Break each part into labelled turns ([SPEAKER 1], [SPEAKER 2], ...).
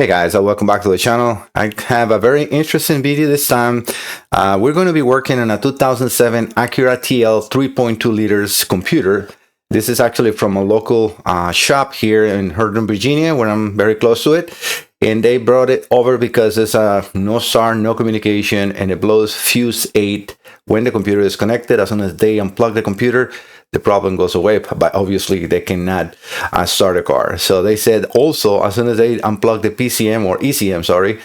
[SPEAKER 1] Hey guys, welcome back to the channel. I have a very interesting video this time. We're going to be working on a 2007 Acura TL 3.2 liters computer. This is actually from a local shop here in Herndon, Virginia, where I'm very close to it. And they brought it over because there's no SAR, no communication, and it blows fuse 8 when the computer is connected. As soon as they unplug the computer, the problem goes away, but obviously they cannot start a car. So they said also, as soon as they unplug the PCM or ECM, sorry,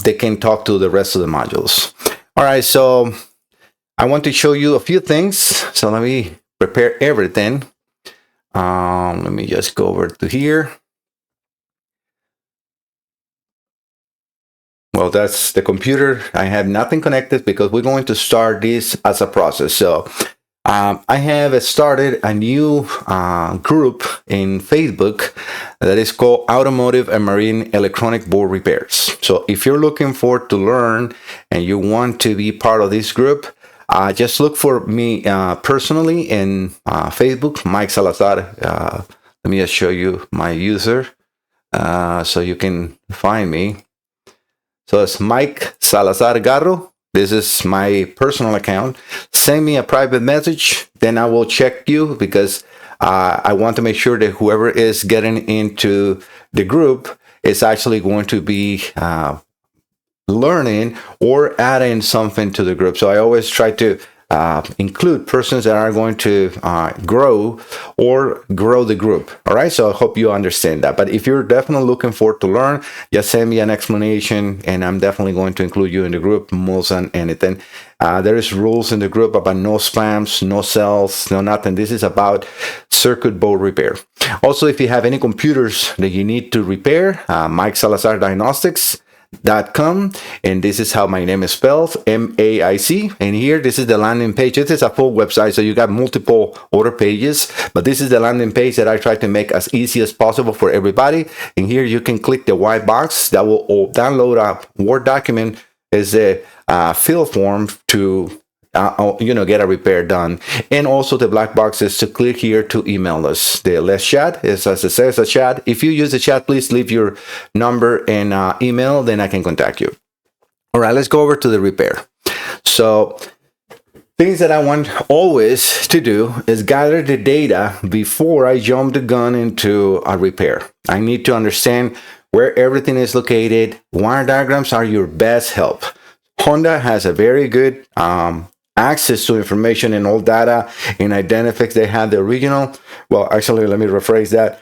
[SPEAKER 1] they can talk to the rest of the modules. All right, so I want to show you a few things. So let me prepare everything. Let me just go over to here. Well, that's the computer. I have nothing connected because we're going to start this as a process. So I have started a new group in Facebook that is called Automotive and Marine Electronic Board Repairs. So if you're looking forward to learn and you want to be part of this group, just look for me personally in Facebook, Mike Salazar. Let me just show you my user so you can find me. So it's Mike Salazar Garro. This is my personal account. Send me a private message, then I will check you because I want to make sure that whoever is getting into the group is actually going to be learning or adding something to the group. So I always try to include persons that are going to grow the group. All right, so I hope you understand that. But if you're definitely looking forward to learn, just send me an explanation and I'm definitely going to include you in the group more than anything. There is rules in the group about no spams, no cells, no nothing. This is about circuit board repair. Also, if you have any computers that you need to repair, Mike Salazar Diagnostics.com, and this is how my name is spelled, M-A-I-C, and here this is the landing page. This is a full website, so you got multiple other pages, but this is the landing page that I try to make as easy as possible for everybody. And here you can click the white box that will download a Word document as a fill form to get a repair done. And also the black box is to click here to email us. The Let's Chat is, as it says, a chat. If you use the chat, please leave your number and email, then I can contact you. All right, let's go over to the repair. So things that I want always to do is gather the data before I jump the gun into a repair. I need to understand where everything is located. Wire diagrams are your best help. Honda has a very good access to information and all data in identifics. They have the original. Well, actually, let me rephrase that.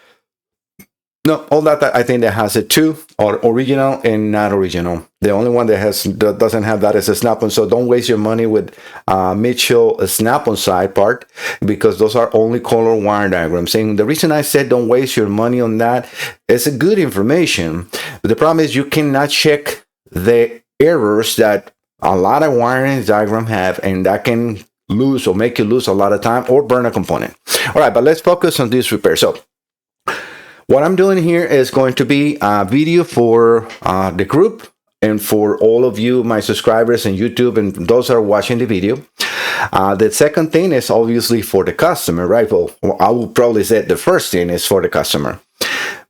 [SPEAKER 1] No, all data, I think that has it too, or original and not original. The only one that doesn't have that is a snap-on. So don't waste your money with Mitchell snap-on side part because those are only color wire diagrams. And the reason I said don't waste your money on that is a good information. But the problem is you cannot check the errors that a lot of wiring diagram have, and that can lose or make you lose a lot of time or burn a component. All right, but let's focus on this repair. So what I'm doing here is going to be a video for the group and for all of you, my subscribers on YouTube and those that are watching the video. The second thing is obviously for the customer, right? Well, I will probably say the first thing is for the customer.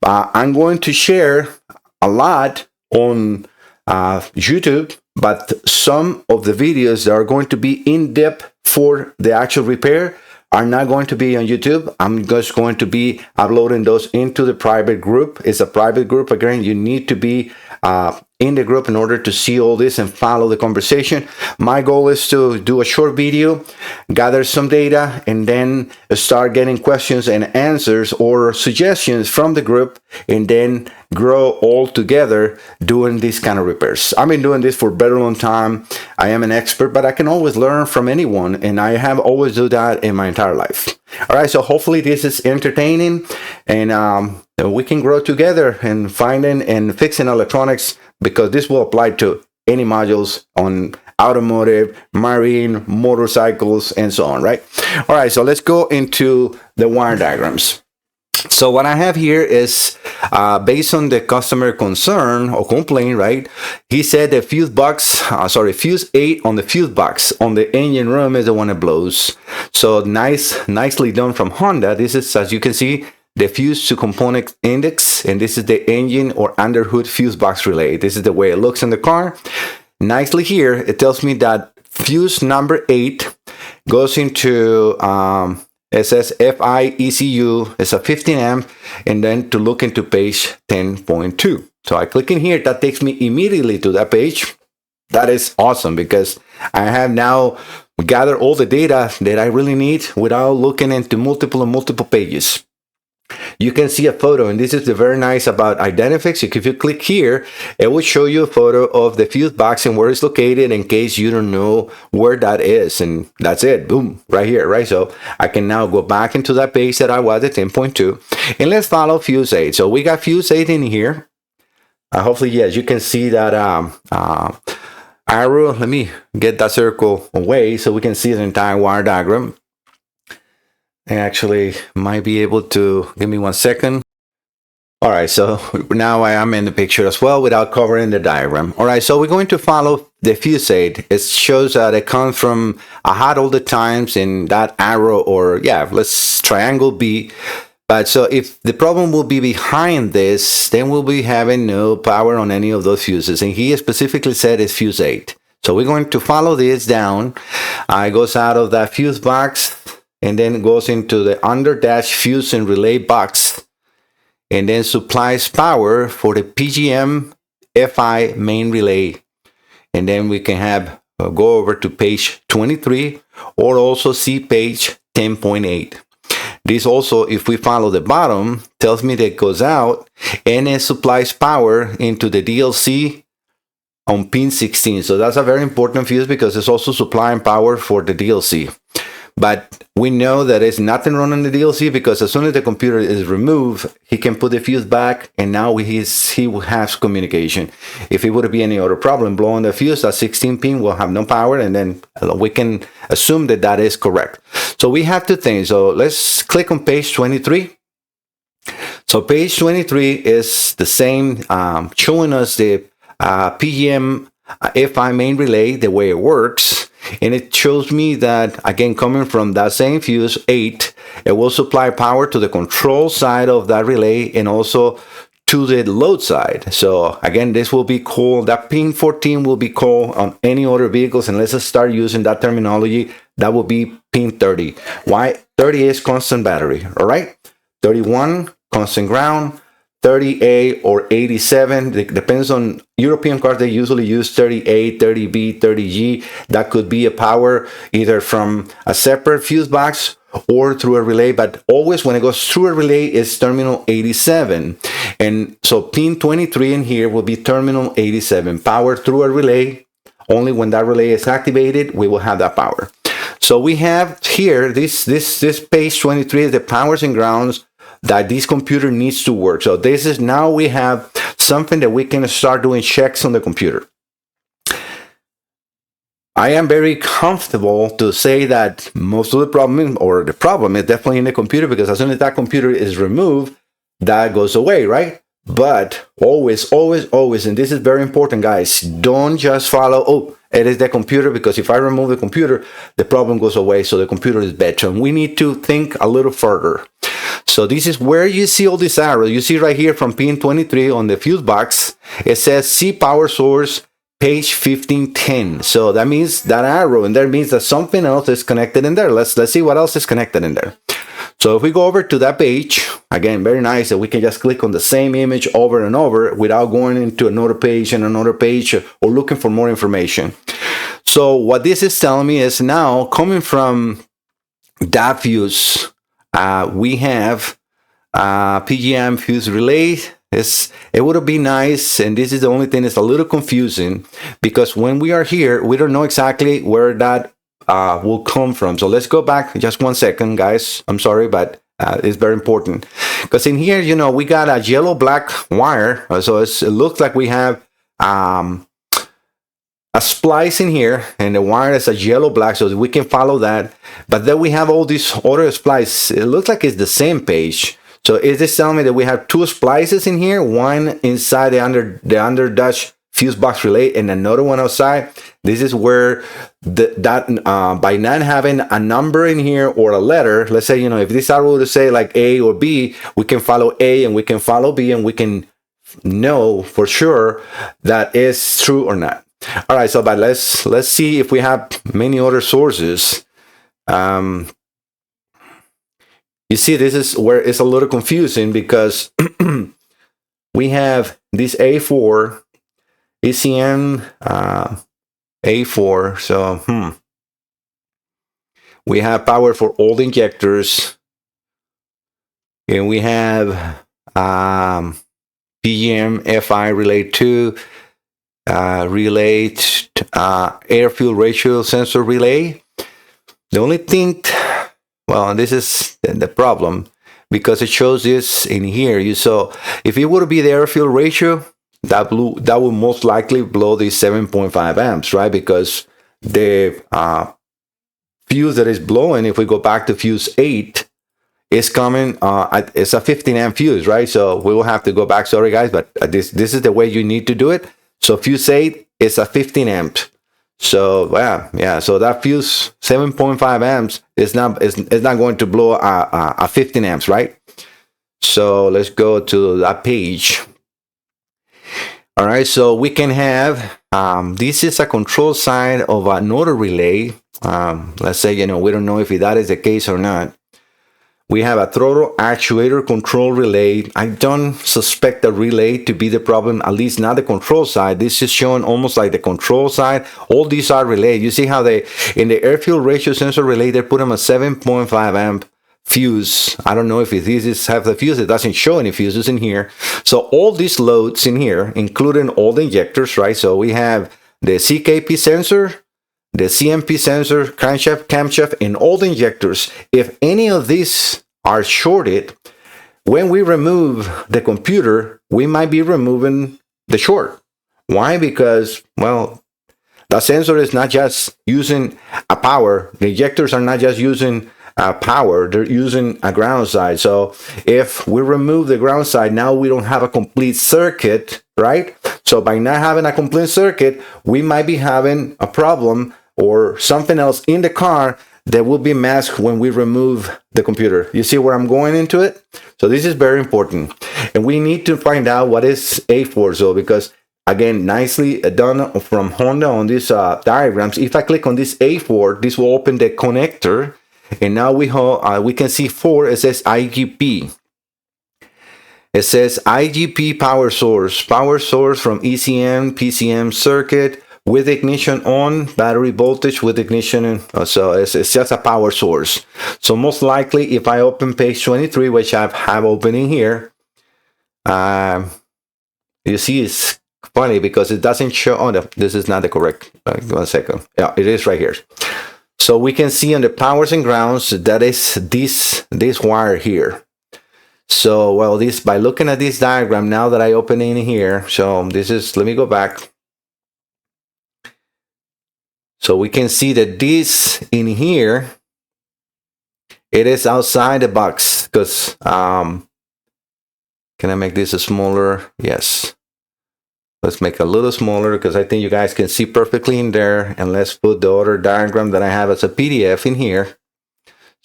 [SPEAKER 1] I'm going to share a lot on YouTube, but some of the videos that are going to be in depth for the actual repair are not going to be on YouTube. I'm just going to be uploading those into the private group. It's a private group. Again, you need to be in the group in order to see all this and follow the conversation. My goal is to do a short video, gather some data, and then start getting questions and answers or suggestions from the group, and then grow all together doing these kind of repairs. I've been doing this for a very long time. I am an expert, but I can always learn from anyone, and I have always do that in my entire life. All right, so hopefully this is entertaining, and we can grow together in finding and fixing electronics, because this will apply to any modules on automotive, marine, motorcycles, and so on, right? All right, so let's go into the wire diagrams. So what I have here is based on the customer concern or complaint, right? He said the fuse fuse 8 on the fuse box on the engine room is the one that blows. So nicely done from Honda. This is, as you can see, the fuse to component index, and this is the engine or under hood fuse box relay. This is the way it looks in the car. Nicely here, it tells me that fuse number 8 goes into, it says FI ECU, it's a 15 amp, and then to look into page 10.2. So I click in here, that takes me immediately to that page. That is awesome because I have now gathered all the data that I really need without looking into multiple pages. You can see a photo, and this is the very nice about Identifix. If you click here, it will show you a photo of the fuse box and where it's located in case you don't know where that is. And that's it. Boom, right here, right? So I can now go back into that page that I was at 10.2. And let's follow fuse 8. So we got fuse 8 in here. Hopefully, yes, you can see that arrow. Let me get that circle away so we can see the entire wire diagram. I actually might be able to, give me 1 second. All right, so now I am in the picture as well without covering the diagram. All right, so we're going to follow the fuse 8. It shows that it comes from a hot all the times in that arrow, or yeah, let's triangle B. But so if the problem will be behind this, then we'll be having no power on any of those fuses. And he specifically said it's fuse 8. So we're going to follow this down. It goes out of that fuse box, and then goes into the under dash fuse and relay box, and then supplies power for the PGM FI main relay. And then we can have go over to page 23 or also see page 10.8. This also, if we follow the bottom, tells me that it goes out and it supplies power into the DLC on pin 16. So that's a very important fuse because it's also supplying power for the DLC. But we know that there's nothing wrong on the DLC because as soon as the computer is removed, he can put the fuse back, and now he has communication. If it would be any other problem, blowing the fuse at 16 pin will have no power, and then we can assume that that is correct. So we have two things. So let's click on page 23. So page 23 is the same, showing us the PGM FI main relay, the way it works. And it shows me that, again, coming from that same fuse 8, it will supply power to the control side of that relay and also to the load side. So again, this will be called, that pin 14 will be called on any other vehicles, and let's just start using that terminology. That will be pin 30. Why? 30 is constant battery, all right? 31, constant ground. 30A or 87, it depends on European cars. They usually use 30A, 30B, 30G. That could be a power either from a separate fuse box or through a relay, but always when it goes through a relay is terminal 87. And so pin 23 in here will be terminal 87. Power through a relay, only when that relay is activated, we will have that power. So we have here, this page 23 is the powers and grounds that this computer needs to work. So this is, now we have something that we can start doing checks on the computer. I am very comfortable to say that most of the problem, or the problem, is definitely in the computer, because as soon as that computer is removed, that goes away, right? But always, and this is very important, guys, don't just follow, oh, it is the computer, because if I remove the computer, the problem goes away, so the computer is better. And we need to think a little further. So this is where you see all these arrows. You see right here from pin 23 on the fuse box, it says see power source, page 1510. So that means that arrow, and that means that something else is connected in there. Let's see what else is connected in there. So if we go over to that page, again, very nice that we can just click on the same image over and over without going into another page and another page or looking for more information. So what this is telling me is now coming from that fuse, we have PGM fuse relay. It would be nice, and this is the only thing that's a little confusing, because when we are here, we don't know exactly where that will come from. So let's go back just 1 second, guys. I'm sorry, but it's very important, because in here, you know, we got a yellow black wire. So it looks like we have a splice in here, and the wire is a yellow black, so we can follow that. But then we have all these other splices. It looks like it's the same page. So is this telling me that we have two splices in here, one inside the under dash fuse box relay and another one outside. This is where by not having a number in here or a letter, let's say, if this arrow to say like A or B, we can follow A and we can follow B and we can know for sure that is true or not. All right, so but let's see if we have many other sources. You see, this is where it's a little confusing because we have this A4 ECM A4. So we have power for all the injectors, and we have PGM FI relay 2 relay air fuel ratio sensor relay. The only thing, well, this is the problem because it shows this in here. You saw if it would be the air fuel ratio, that would most likely blow the 7.5 amps, right? Because the fuse that is blowing, if we go back to fuse 8, is coming. It's a 15 amp fuse, right? So we will have to go back. Sorry, guys, but this is the way you need to do it. So fuse 8 is a 15 amp. So yeah. So that fuse 7.5 amps is not going to blow a 15 amps, right? So let's go to that page. All right, so we can have this is a control side of another relay. Let's say we don't know if that is the case or not. We have a throttle actuator control relay. I don't suspect the relay to be the problem, at least not the control side. This is showing almost like the control side. All these are relay. You see how they, in the air fuel ratio sensor relay, they put them a 7.5 amp fuse. I don't know if these have the fuse. It doesn't show any fuses in here. So all these loads in here, including all the injectors, right? So we have the CKP sensor, the CMP sensor, crankshaft, camshaft, and all the injectors. If any of these are shorted, when we remove the computer, we might be removing the short. Why? Because, well, the sensor is not just using a power. The injectors are not just using power. They're using a ground side. So if we remove the ground side, now we don't have a complete circuit, right? So by not having a complete circuit, we might be having a problem or something else in the car that will be masked when we remove the computer. You see where I'm going into it? So this is very important. And we need to find out what is A4. So because, again, nicely done from Honda on these diagrams. If I click on this A4, this will open the connector. And now we can see 4, it says IGP. It says IGP power source from ECM, PCM circuit, with ignition on, battery voltage with ignition. So it's just a power source. So most likely, if I open page 23, which I have open in here, you see it's funny because it doesn't show. Oh, no, this is not the correct. 1 second. Yeah, it is right here. So we can see on the powers and grounds that is this wire here. So, well, this by looking at this diagram now that I open in here. So this is, let me go back. So we can see that this in here, it is outside the box because, can I make this a smaller? Yes. Let's make it a little smaller because I think you guys can see perfectly in there. And let's put the other diagram that I have as a PDF in here.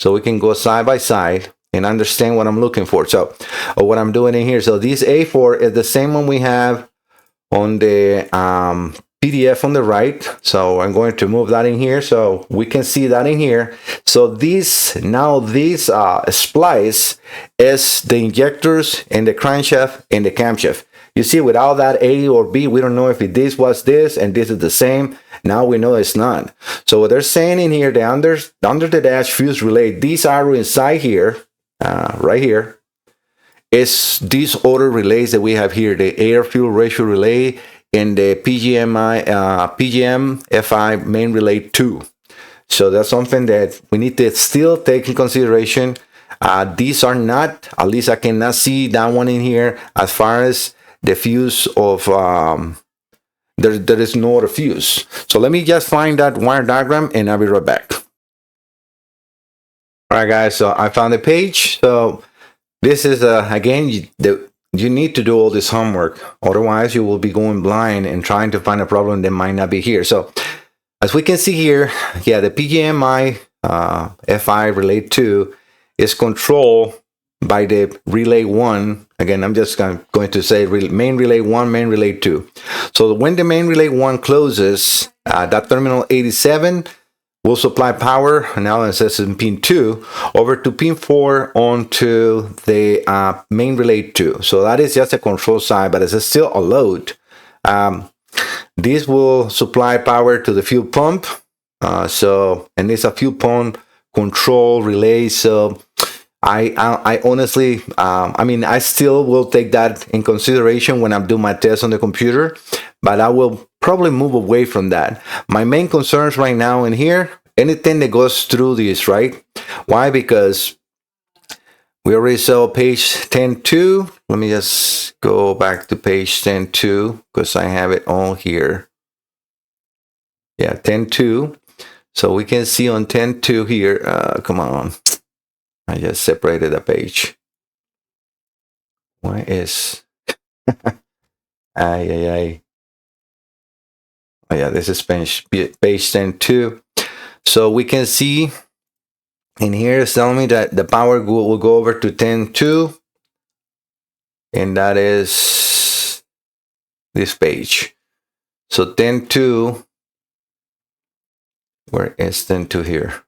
[SPEAKER 1] So we can go side by side and understand what I'm looking for. So, or what I'm doing in here. So this A4 is the same one we have on the PDF on the right. So I'm going to move that in here so we can see that in here. So this splice is the injectors and the crankshaft and the camshaft. You see, without that A or B, we don't know if this was this and this is the same. Now we know it's not. So what they're saying in here, the under the dash fuse relay, these arrow inside here, right here, is these other relays that we have here, the air fuel ratio relay and the PGM FI main relay 2. So that's something that we need to still take in consideration. These are not, at least I cannot see that one in here as far as the fuse of, there is no other fuse. So let me just find that wire diagram and I'll be right back. All right, guys, so I found the page. So this is, again, you need to do all this homework. Otherwise, you will be going blind and trying to find a problem that might not be here. So as we can see here, yeah, the PGMI FI relay 2 is controlled by the relay 1. Again, I'm just going to say main relay 1, main relay 2. So when the main relay 1 closes, that terminal 87 will supply power, now it says in pin 2, over to pin 4 onto the main relay 2. So that is just a control side, but it's still a load. This will supply power to the fuel pump. And it's a fuel pump control relay. So I honestly, I still will take that in consideration when I'm doing my test on the computer, but I will probably move away from that. My main concerns right now in here, anything that goes through this, right? Why? Because we already saw page 10.2. Let me just go back to page 10.2 because I have it all here. Yeah, 10.2. So we can see on 10.2 here, come on. I just separated a page. Why is... Oh yeah, this is page 10.2. So we can see in here it's telling me that the power will go over to 10.2, and that is this page. So 10.2, where is 10.2 here?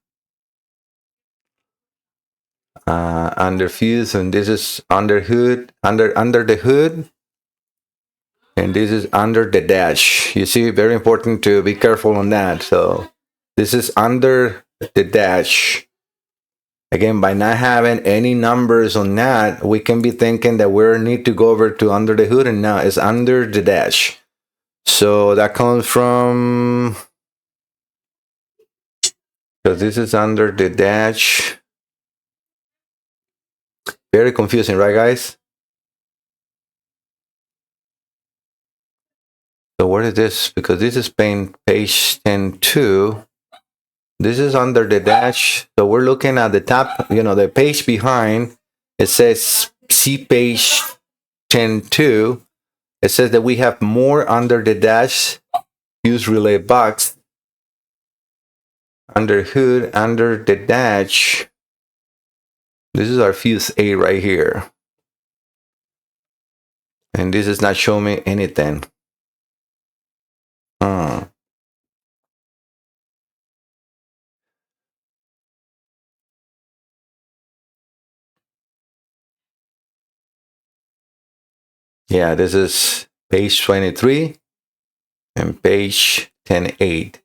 [SPEAKER 1] Under fuse, and this is under hood, under the hood, and this is under the dash. You see, very important to be careful on that. So this is under the dash. Again, by not having any numbers on that, we can be thinking that we need to go over to under the hood, and now it's under the dash. So that comes from, because this is under the dash. Very confusing, right, guys? So where is this? Because this is page 10.2. This is under the dash. So we're looking at the top, the page behind. It says see page 10.2. It says that we have more under the dash fuse relay box. Under hood, under the dash. This is our fuse A right here. And this is not showing me anything. Yeah, this is page 23 and page 10.8.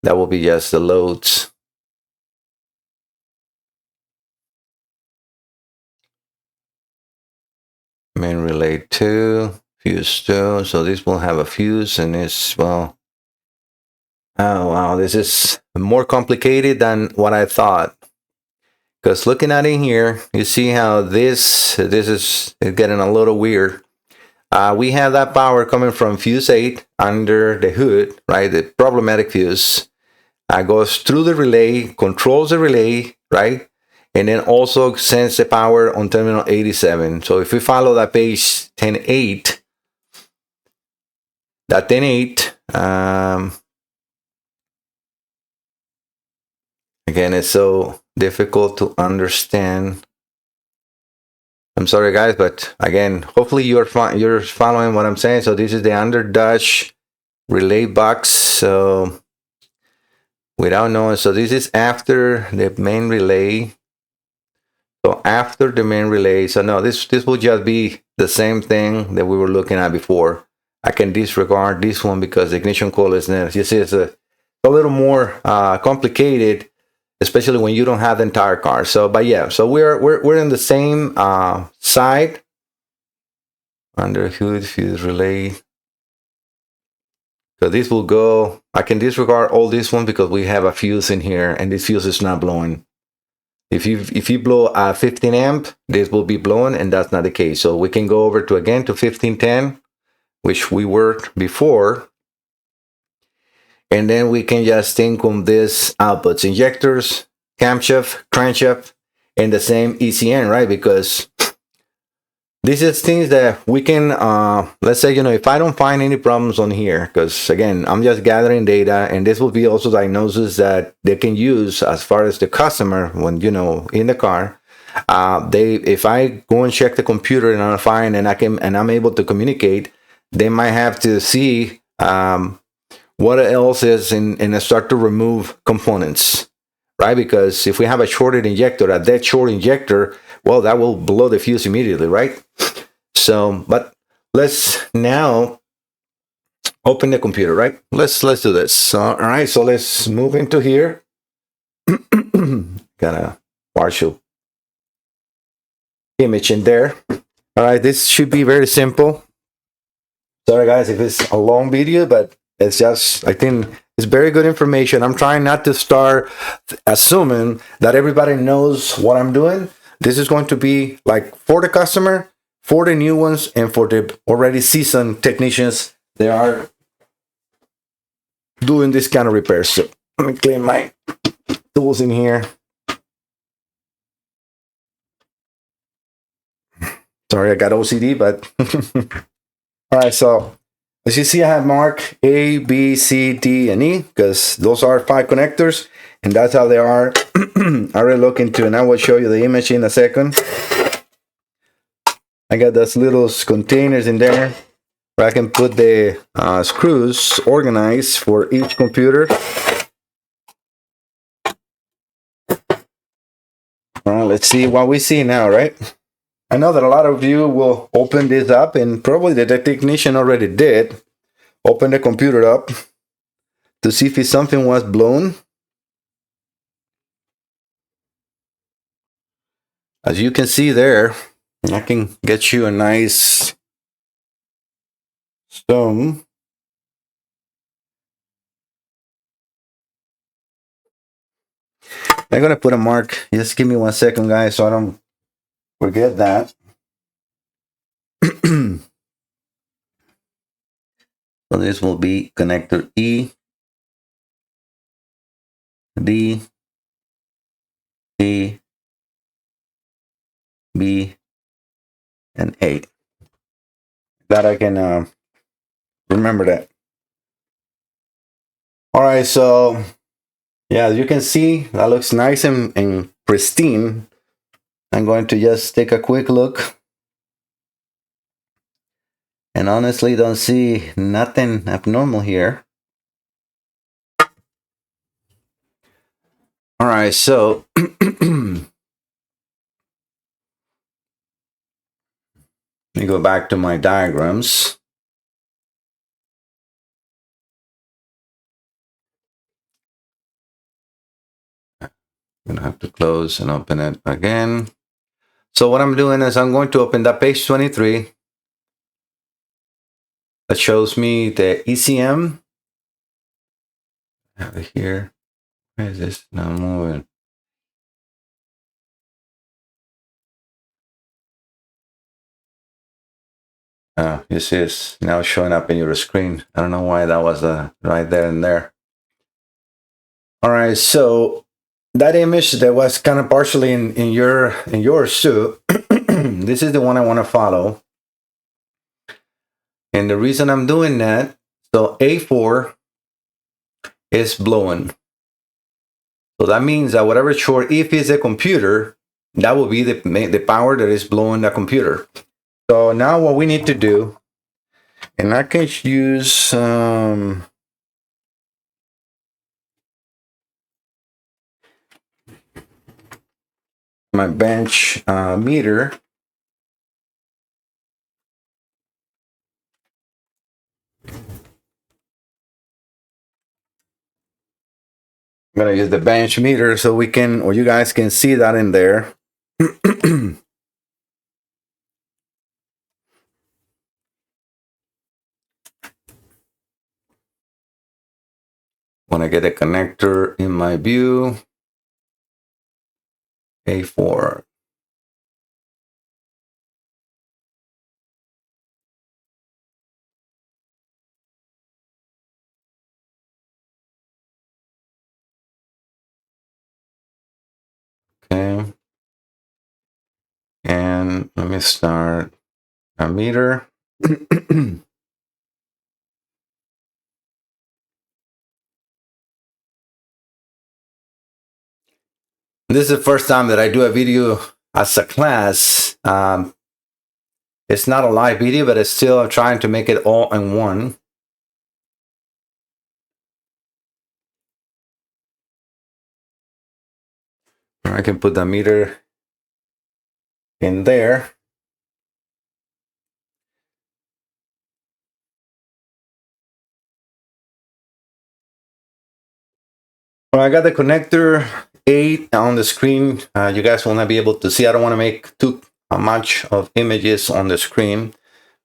[SPEAKER 1] That will be just the loads. Main relay 2, fuse 2. So this will have a fuse, and it's, well, oh wow, this is more complicated than what I thought. Because looking at it here, you see how this is getting a little weird. We have that power coming from fuse 8 under the hood, right? The problematic fuse goes through the relay, controls the relay, right? And then also sends the power on terminal 87. So if we follow that page 10.8, that 10.8, again, it's so difficult to understand. I'm sorry, guys, but again, hopefully you're following what I'm saying. So this is the under dash relay box. So without knowing, so this is after the main relay. So after the main relay, so no, this will just be the same thing that we were looking at before. I can disregard this one because the ignition coil is there. You see, it's a little more complicated, especially when you don't have the entire car. So, but yeah, so we're in the same side. Under hood fuse relay. So this will go. I can disregard all this one because we have a fuse in here, and this fuse is not blowing. If you blow a 15 amp, this will be blowing, and that's not the case. So we can go over to 1510, which we were before. And then we can just think on this outputs, injectors, camshaft, crankshaft, and the same ECM, right? Because This is things that we can, let's say, if I don't find any problems on here, because again, I'm just gathering data, and this will be also diagnosis that they can use as far as the customer when, in the car. If I go and check the computer and I'm fine and I'm able to communicate, they might have to see what else is and start to remove components, right? Because if we have a shorted injector, a dead short injector, well, that will blow the fuse immediately, right? So, but let's now open the computer, right? Let's do this. All right, so let's move into here. Got a partial image in there. All right, this should be very simple. Sorry guys if it's a long video, but it's just, I think it's very good information. I'm trying not to start assuming that everybody knows what I'm doing. This is going to be like for the customer, for the new ones, and for the already seasoned technicians that are doing this kind of repairs. So let me clean my tools in here. Sorry, I got OCD, but all right, so as you see, I have marked A, B, C, D, and E because those are 5 connectors, and that's how they are. I already look into, and I will show you the image in a second. I got those little containers in there where I can put the screws organized for each computer. All right, let's see what we see now, right? I know that a lot of you will open this up, and probably the technician already did. Open the computer up to see if something was blown. As you can see there, I can get you a nice stone. I'm gonna put a mark. Just give me 1 second, guys, so I don't forget that. So this will be connector E, D, A, B, and A. That I can remember that. All right, so yeah, as you can see, that looks nice and pristine. I'm going to just take a quick look. And honestly, don't see nothing abnormal here. All right, so let me go back to my diagrams. I'm gonna have to close and open it again. So what I'm doing is I'm going to open that page 23. That shows me the ECM. I have it here. Where is this? Now moving. This is now showing up in your screen. I don't know why that was right there and there. All right, so that image that was kind of partially in yours too. This is the one I want to follow. And the reason I'm doing that, so A4 is blowing. So that means that whatever short, if it's a computer, that will be the power that is blowing the computer. So now what we need to do, and I can use my bench meter. I'm gonna use the bench meter so we can, or you guys can see that in there. When I get a connector in my view, A4. Okay. And let me start a meter. This is the first time that I do a video as a class. It's not a live video, but it's still trying to make it all in one. I can put the meter in there. Well, I got the connector 8 on the screen. You guys will not be able to see. I don't want to make too much of images on the screen.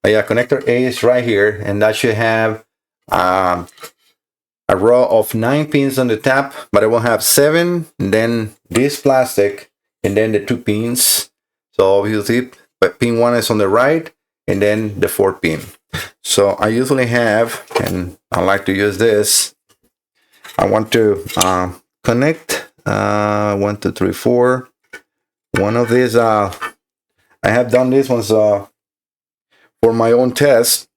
[SPEAKER 1] But yeah, connector 8 is right here, and that should have a row of 9 pins on the top, but it will have 7, and then this plastic, and then the 2 pins. So obviously, but pin 1 is on the right, and then the 4th pin. So I usually have, and I like to use this. I want to connect 1, 2, 3, 4. One of these, I have done this ones for my own test.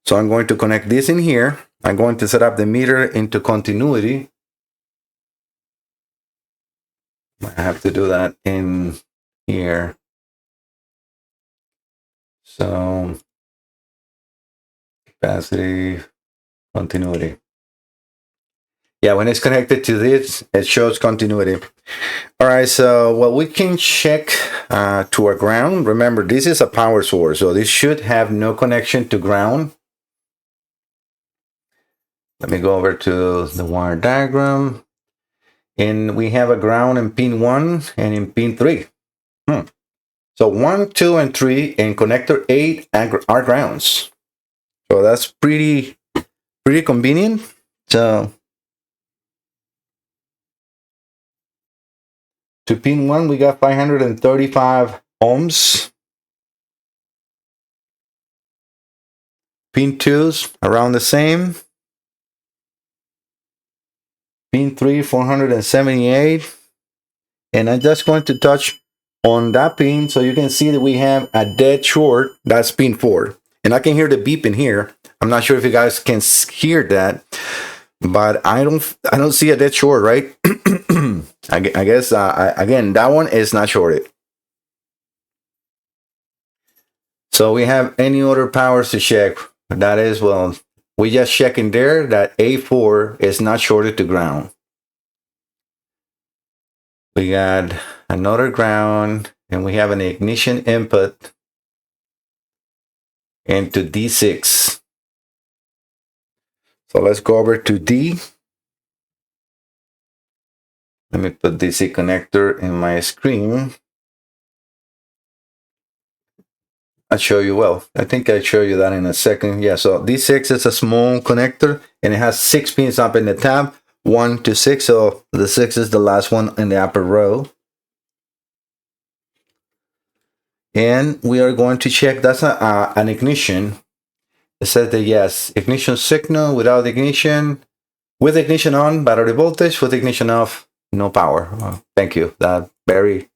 [SPEAKER 1] So I'm going to connect this in here. I'm going to set up the meter into continuity. I have to do that in here. So capacity, continuity. Yeah, when it's connected to this, it shows continuity. All right, so well, we can check to our ground. Remember, this is a power source, so this should have no connection to ground. Let me go over to the wire diagram. And we have a ground in pin 1 and in pin 3. So 1, 2, and 3 and connector 8 are grounds. So that's pretty convenient. So to pin 1, we got 535 ohms. Pin 2's around the same. Pin 3, 478. And I'm just going to touch on that pin so you can see that we have a dead short. That's pin 4. And I can hear the beep in here. I'm not sure if you guys can hear that, but I don't see a dead short, right? I guess, again, that one is not shorted. So we have any other powers to check. That is, well, we just check in there that A4 is not shorted to ground. We got another ground, and we have an ignition input into D6. So let's go over to D. Let me put DC connector in my screen. I'll show you, well, I think I'll show you that in a second. Yeah, so D6 is a small connector, and it has 6 pins up in the top, 1 to 6. So the 6 is the last one in the upper row. And we are going to check, that's an ignition. It says that yes, ignition signal without ignition, with ignition on, battery voltage, with ignition off, no power. Thank you. That very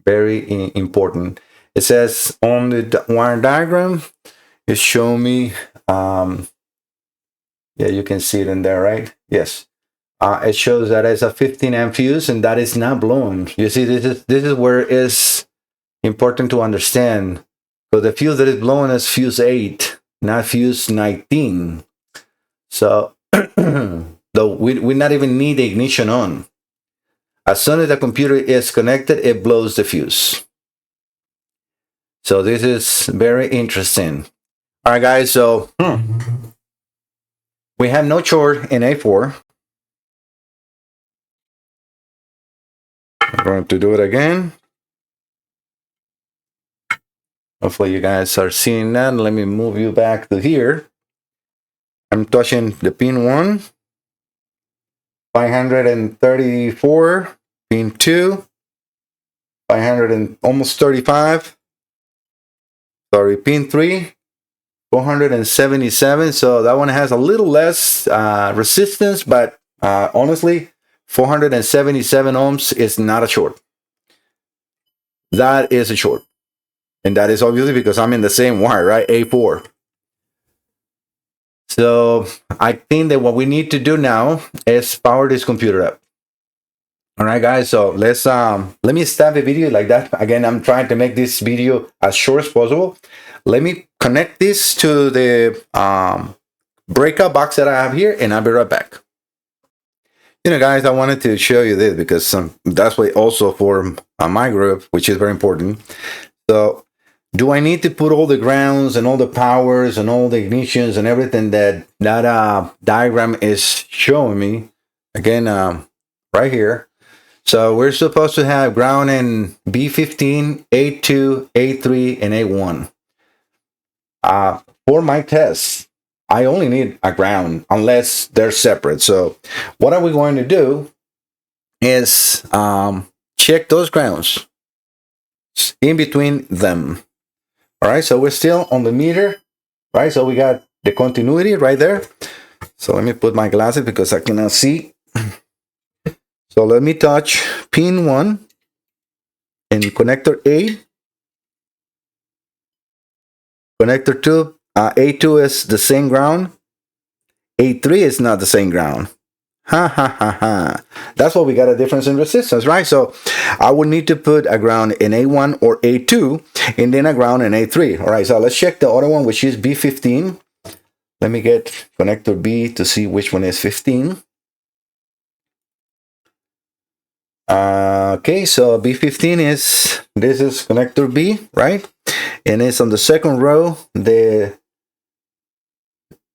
[SPEAKER 1] important. It says on the wire diagram, it's showing me, yeah, you can see it in there, right? Yes. It shows that it's a 15 amp fuse, and that is not blown. You see, this is where it is important to understand. So the fuse that is blown is fuse 8, not fuse 19. So though we not even need the ignition on. As soon as the computer is connected, it blows the fuse. So this is very interesting. All right, guys, so we have no short in A4. I'm going to do it again. Hopefully you guys are seeing that. Let me move you back to here. I'm touching the pin 1, 534, pin 2, 500 and almost 35. Sorry, pin 3, 477. So that one has a little less resistance, but honestly, 477 ohms is not a short. That is a short. And that is obviously because I'm in the same wire, right? A4. So I think that what we need to do now is power this computer up. All right, guys. So let me stop the video like that. Again, I'm trying to make this video as short as possible. Let me connect this to the breakout box that I have here, and I'll be right back. Guys, I wanted to show you this because that's what also for my group, which is very important. So do I need to put all the grounds and all the powers and all the ignitions and everything that diagram is showing me? Again, right here. So we're supposed to have ground in B15, A2, A3, and A1. For my tests, I only need a ground unless they're separate. So what are we going to do is check those grounds in between them. All right, so we're still on the meter, right? So we got the continuity right there. So let me put my glasses because I cannot see. So let me touch pin 1 and connector A. Connector 2, A2 is the same ground. A3 is not the same ground. Ha ha ha ha. That's why we got a difference in resistance, right? So I would need to put a ground in A1 or A2 and then a ground in A3. All right, so let's check the other one, which is B15. Let me get connector B to see which one is 15. Okay, so B15 this is connector B, right? And it's on the second row,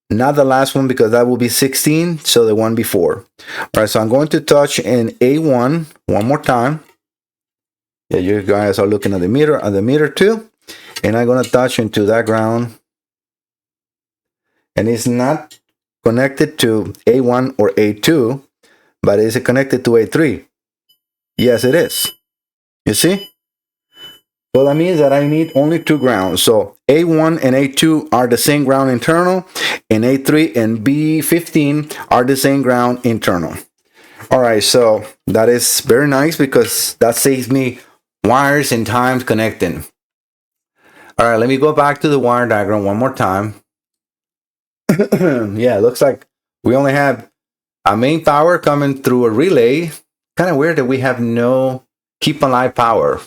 [SPEAKER 1] not the last one because that will be 16, so the one before. All right, so I'm going to touch in A1 one more time. Yeah, you guys are looking at the meter too. And I'm going to touch into that ground. And it's not connected to A1 or A2, but is it connected to A3? Yes, it is. You see? So that means that I need only 2 grounds. So A1 and A2 are the same ground internal, and A3 and B15 are the same ground internal. All right, so that is very nice because that saves me wires and time connecting. All right, let me go back to the wire diagram one more time. Yeah, it looks like we only have a main power coming through a relay. Kind of weird that we have no keep alive power.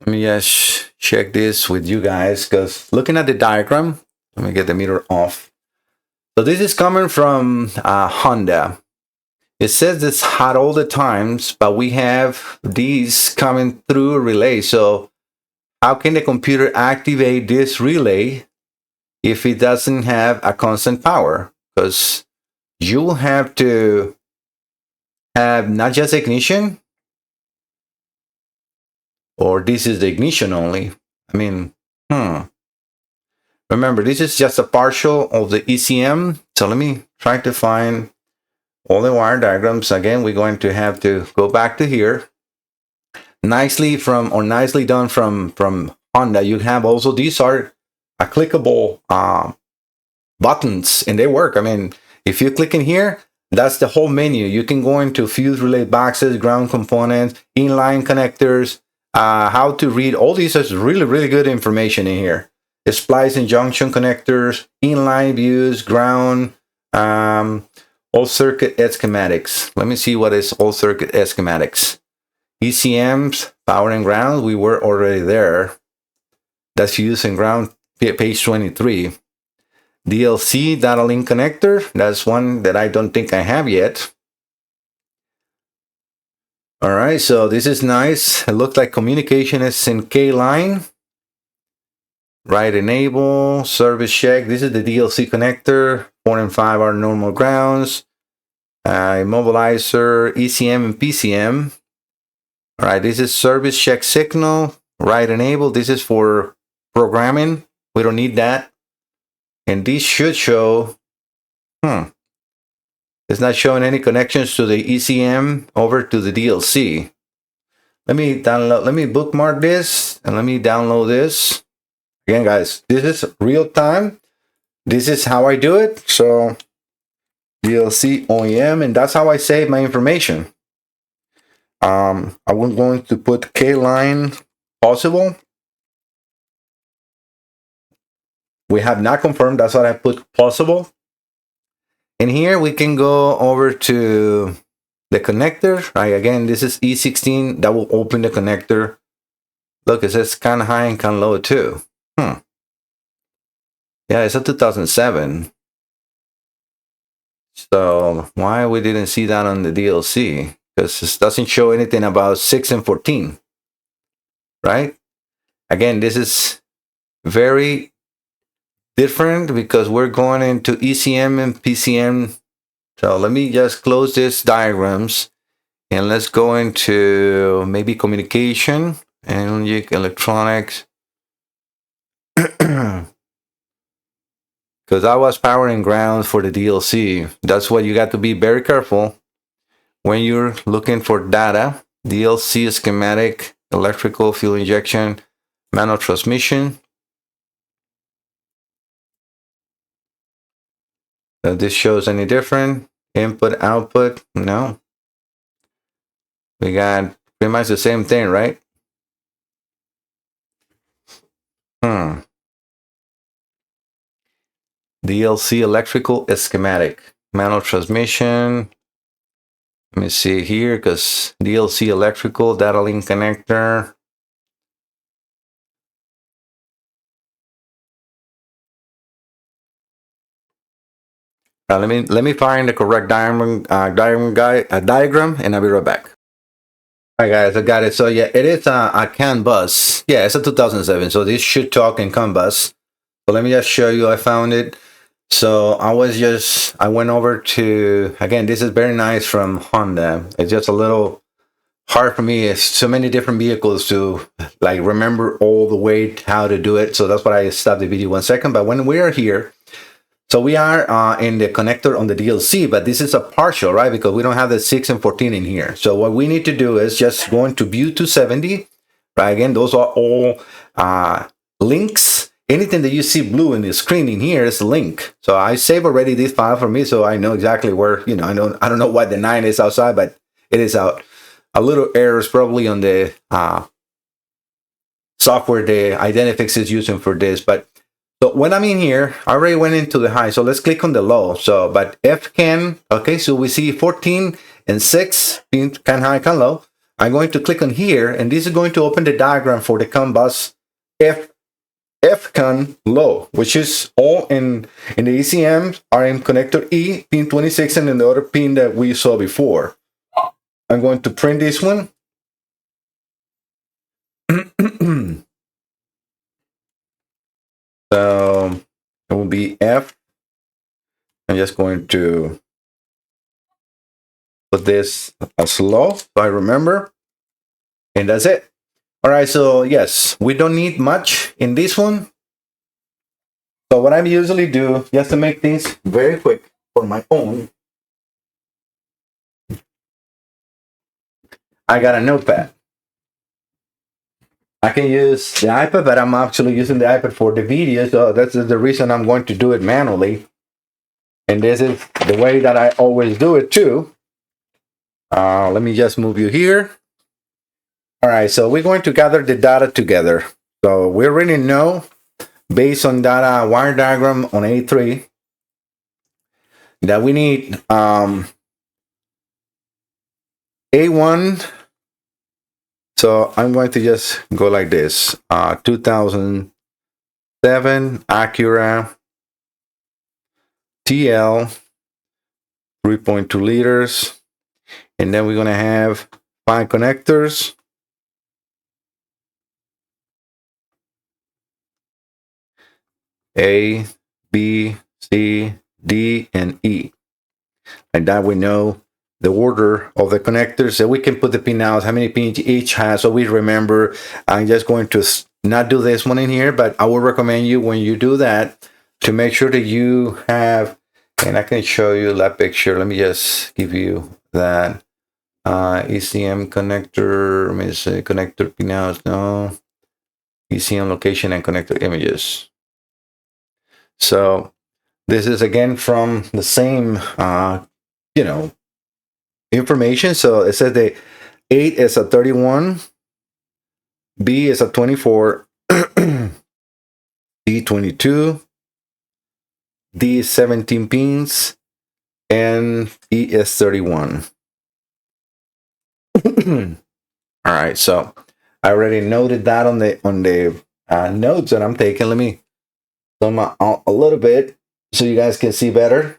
[SPEAKER 1] Let me just check this with you guys because looking at the diagram, let me get the meter off. So this is coming from Honda. It says it's hot all the times, but we have these coming through a relay. So how can the computer activate this relay if it doesn't have a constant power? Because you will have to have not just ignition, or this is the ignition only. I mean, remember, this is just a partial of the ECM. So let me try to find all the wire diagrams. Again, we're going to have to go back to here. Nicely done from Honda. You have also, these are clickable buttons and they work. I mean, if you click in here, that's the whole menu. You can go into fuse relay boxes, ground components, inline connectors, how to read. All these is really, really good information in here. Splice and junction connectors, inline views, ground, all circuit schematics. Let me see what is all circuit schematics. ECMs, power and ground, we were already there. That's fuse and ground, page 23. DLC data link connector, that's one that I don't think I have yet. All right, so this is nice. It looks like communication is in K line. Right, enable, service check. This is the DLC connector. 4 and 5 are normal grounds. Immobilizer, ECM and PCM. All right, this is service check signal. Right, enable. This is for programming. We don't need that. And this should show, it's not showing any connections to the ECM over to the DLC. Let me bookmark this and let me download this. Again, guys, this is real time. This is how I do it. So DLC OEM, and that's how I save my information. I'm going to put K line possible. We have not confirmed, that's what I put possible. And here we can go over to the connector, right? Again, this is E16, that will open the connector. Look, it says kind of high and kind of low too. Yeah, it's a 2007. So why we didn't see that on the DLC? Because this doesn't show anything about 6 and 14, right? Again, this is very different because we're going into ECM and PCM. So let me just close these diagrams and let's go into maybe communication and electronics. Because I was power and ground for the DLC. That's why you got to be very careful when you're looking for data. DLC schematic, electrical fuel injection, manual transmission. This shows any different? Input, output? No. We got pretty much the same thing, right? DLC electrical schematic, manual transmission. Let me see here, because DLC electrical data link connector. Let me find the correct diagram, and I'll be right back. All right, guys, I got it. So yeah, it is a CAN bus. Yeah, it's a 2007. So this should talk in CAN bus. So let me just show you. I found it. So I went over to, again, this is very nice from Honda. It's just a little hard for me. It's so many different vehicles to like remember all the way how to do it. So that's why I stopped the video 1 second. But when we are here, so we are in the connector on the DLC, but this is a partial, right? Because we don't have the 6 and 14 in here. So what we need to do is just go into view 270, right? Again, those are all links. Anything that you see blue in the screen in here is a link. So I save already this file for me, so I know exactly where, you know, I don't know what the 9 is outside, but it is out. A little errors probably on the software the Identifix is using for this. But so when I'm in here, I already went into the high. So let's click on the low. So, but FCAN, okay, so we see 14 and 6, CAN high, CAN low. I'm going to click on here, and this is going to open the diagram for the CAN bus FCAN low, which is all in the ECM are in connector E, pin 26, and then the other pin that we saw before. I'm going to print this one. So it will be F. I'm just going to put this as low so I remember. And that's it. All right, so yes, we don't need much in this one. So what I usually do, just to make things very quick for my own, I got a notepad. I can use the iPad, but I'm actually using the iPad for the video, so that's the reason I'm going to do it manually. And this is the way that I always do it too. Let me just move you here. All right, so we're going to gather the data together. So we already know, based on that wire diagram on A3, that we need A1. So I'm going to just go like this. 2007 Acura TL, 3.2 liters. And then we're going to have 5 connectors. A, B, C, D, and E. And that we know the order of the connectors. So we can put the pin out, how many pins each has, so we remember. I'm just going to not do this one in here, but I will recommend you when you do that to make sure that you have, and I can show you that picture. Let me just give you that ECM connector. Let me say connector pinouts. No, ECM location and connector images. So this is again from the same, you know, information. So it says the 8 is a 31, B is a 24, D 22, D is 17 pins, and E is 31. All right, so I already noted that on the notes that I'm taking. Let me zoom out a little bit so you guys can see better.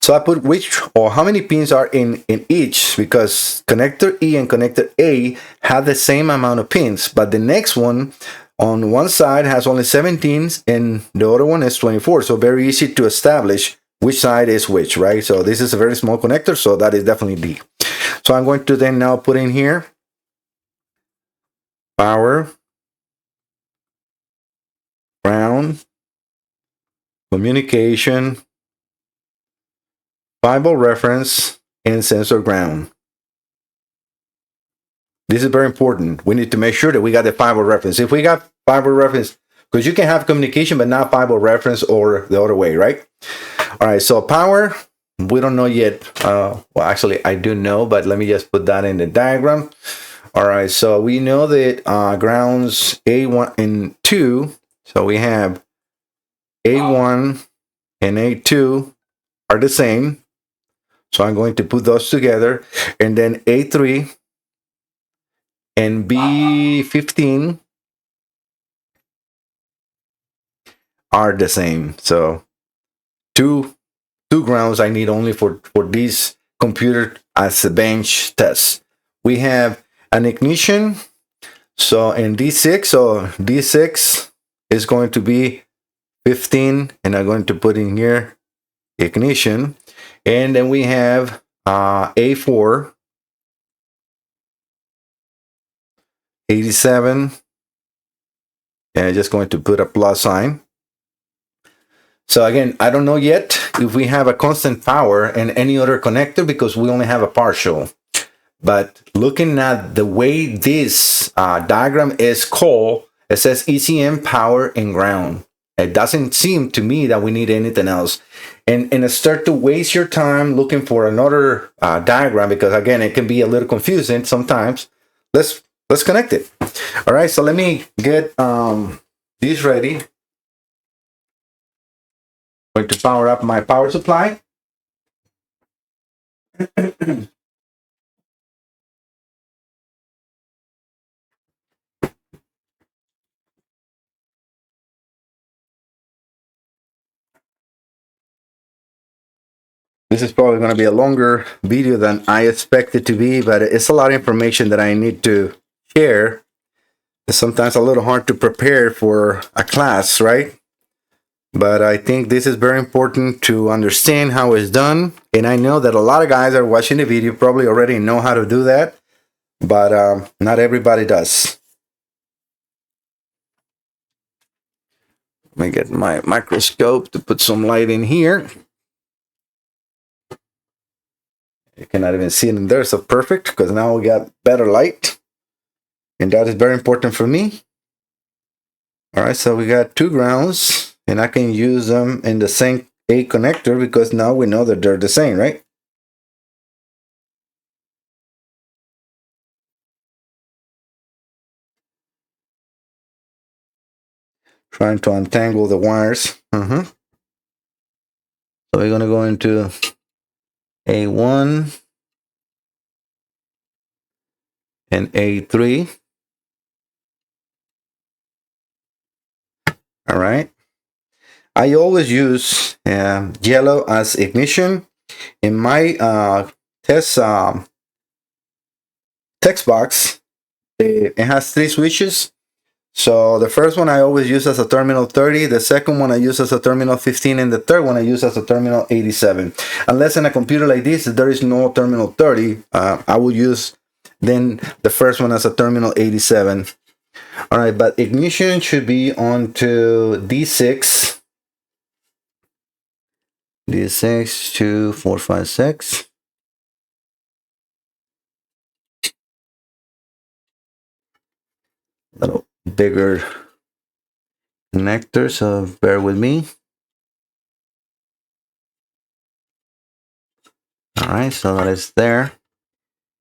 [SPEAKER 1] So I put which or how many pins are in each, because connector E and connector A have the same amount of pins, but the next one on one side has only 17 and the other one is 24. So very easy to establish which side is which, right? So this is a very small connector, so that is definitely D. So I'm going to then now put in here power, ground, communication, 5-volt reference, and sensor ground. This is very important. We need to make sure that we got the 5-volt reference. If we got 5-volt reference, because you can have communication but not 5-volt reference, or the other way, right? All right, so power, we don't know yet. Well, actually, I do know, but let me just put that in the diagram. All right, so we know that grounds A1 and 2. So we have A1 and A2 are the same. So I'm going to put those together. And then A3 and B15 are the same. So two grounds I need only for this computer as a bench test. We have an ignition. So in D6, so D6 is going to be 15, and I'm going to put in here ignition. And then we have A4, 87, and I'm just going to put a plus sign. So again, I don't know yet if we have a constant power in any other connector, because we only have a partial. But looking at the way this diagram is called, it says ECM, power, and ground. It doesn't seem to me that we need anything else. And start to waste your time looking for another diagram, because again, it can be a little confusing sometimes. Let's connect it. All right, so let me get this ready. I'm going to power up my power supply. This is probably going to be a longer video than I expected to be, but it's a lot of information that I need to share. It's sometimes a little hard to prepare for a class, right? But I think this is very important to understand how it's done. And I know that a lot of guys that are watching the video probably already know how to do that, but not everybody does. Let me get my microscope to put some light in here. You cannot even see it in there, so perfect, because now we got better light. And that is very important for me. All right, so we got two grounds, and I can use them in the same A connector, because now we know that they're the same, right? Trying to untangle the wires. So we're going to go into A1 and A3. All right. I always use yellow as ignition. In my text box, it has 3 switches. So the first one I always use as a terminal 30, the second one I use as a terminal 15, and the third one I use as a terminal 87. Unless in a computer like this, there is no terminal 30, I will use then the first one as a terminal 87. All right, but ignition should be on to D6. D6 to 456. A little bigger connector, so bear with me. All right, so that is there.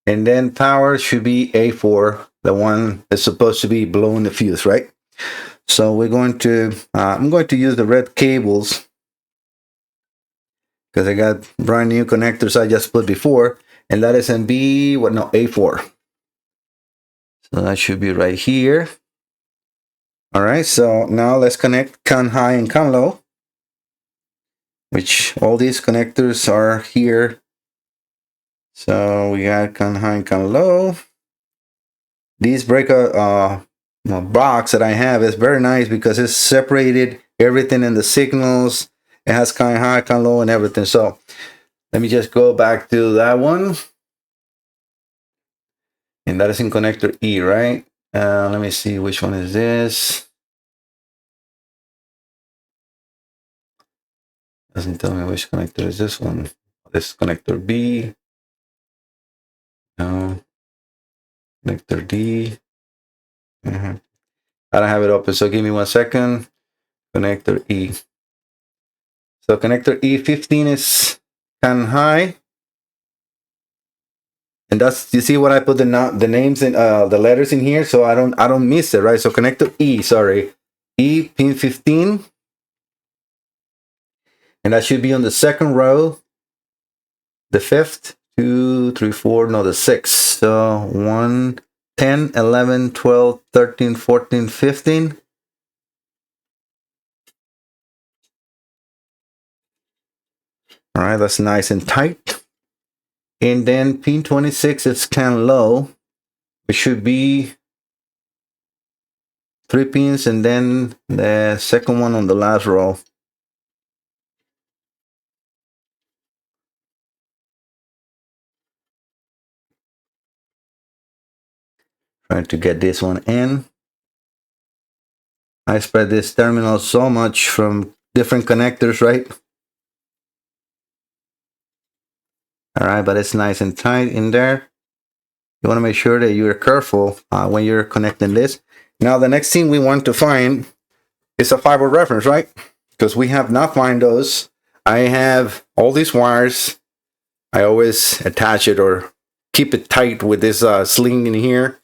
[SPEAKER 1] And then power should be A4 the one that's supposed to be blowing the fuse, right? So we're going to, I'm going to use the red cables because I got brand new connectors I just put before, and that is in A4. So that should be right here. All right, so now let's connect CON high and CON low, which all these connectors are here. So we got CON high and CON low. These breaker box that I have is very nice because it's separated everything in the signals. It has CON high, CON low, and everything. So let me just go back to that one. And that is in connector E, right? Let me see which one is this. Doesn't tell me which connector is this one. This is connector B. No. Connector D. I don't have it open, so give me 1 second. Connector E. So connector E15 is CON high. And that's, you see what I put the names in, the letters in here, so I don't miss it, right? So connector E, sorry, E pin 15, and that should be on the second row, the fifth, 2, 3, 4, no, the sixth. So 1, 10, 11, 12, 13, 14, 15. All right, that's nice and tight. And then pin 26 is CON low. It should be 3 pins, and then the second one on the last row. Trying to get this one in. I spread this terminal so much from different connectors, right? All right, but it's nice and tight in there. You want to make sure that you're careful when you're connecting this. Now, the next thing we want to find is a fiber reference, right? Because we have not found those. I have all these wires. I always attach it or keep it tight with this sling in here.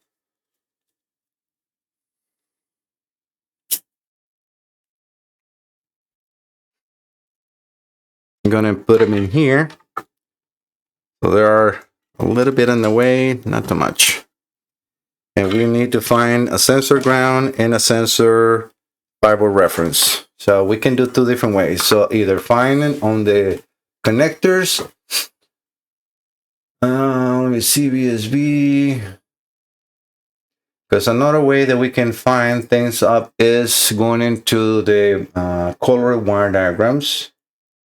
[SPEAKER 1] I'm gonna put them in here. So there are a little bit in the way, not too much. And we need to find a sensor ground and a sensor fiber reference. So we can do 2 different ways. So either find it on the connectors. Let me see, VSB. Because another way that we can find things up is going into the color wire diagrams.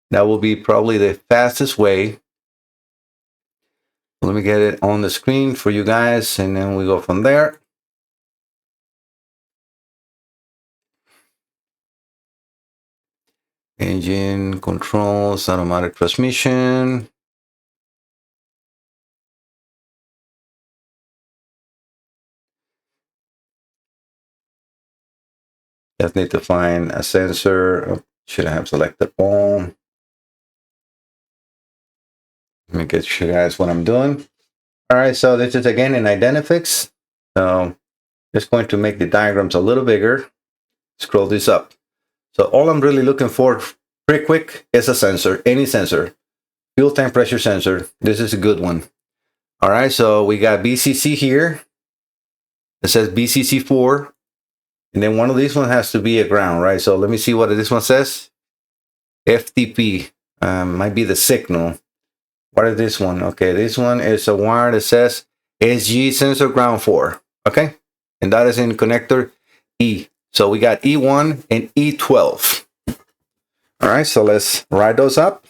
[SPEAKER 1] That will be probably the fastest way. Let me get it on the screen for you guys, and then we go from there. Engine controls, automatic transmission. Just need to find a sensor. Should I have selected all? Let me get you guys what I'm doing. All right, so this is again in Identifix. So just going to make the diagrams a little bigger. Scroll this up. So all I'm really looking for pretty quick is a sensor, any sensor. Fuel tank pressure sensor. This is a good one. All right, so we got BCC here. It says BCC4. And then one of these one has to be a ground, right? So let me see what this one says. FTP might be the signal. What is this one? Okay, this one is a wire that says SG sensor ground 4. Okay, and that is in connector E. So we got E1 and E12. All right, so let's write those up.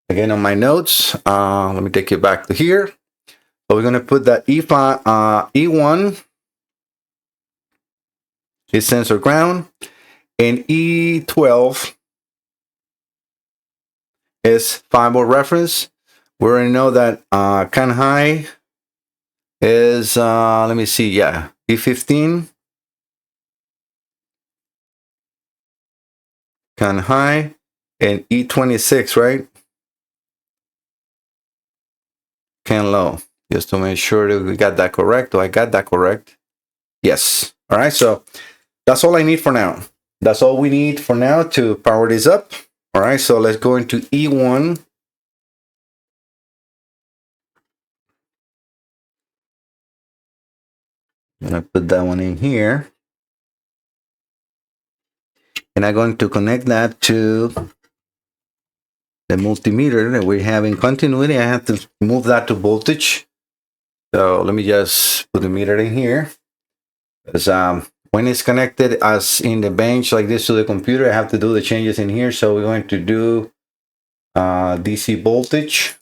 [SPEAKER 1] Again, on my notes, let me take you back to here. So we're going to put that E1 is sensor ground, and E12 is fiber reference. We already know that CON high is, let me see, yeah, E15. CON high, and E26, right? CON low. just to make sure that we got that correct. Do I got that correct? Yes. All right, so that's all I need for now. That's all we need for now to power this up. All right, so let's go into E1. I'm gonna put that one in here. And I'm going to connect that to the multimeter that we have in continuity. I have to move that to voltage. So let me just put the meter in here. Because when it's connected as in the bench like this to the computer, I have to do the changes in here. So we're going to do DC voltage.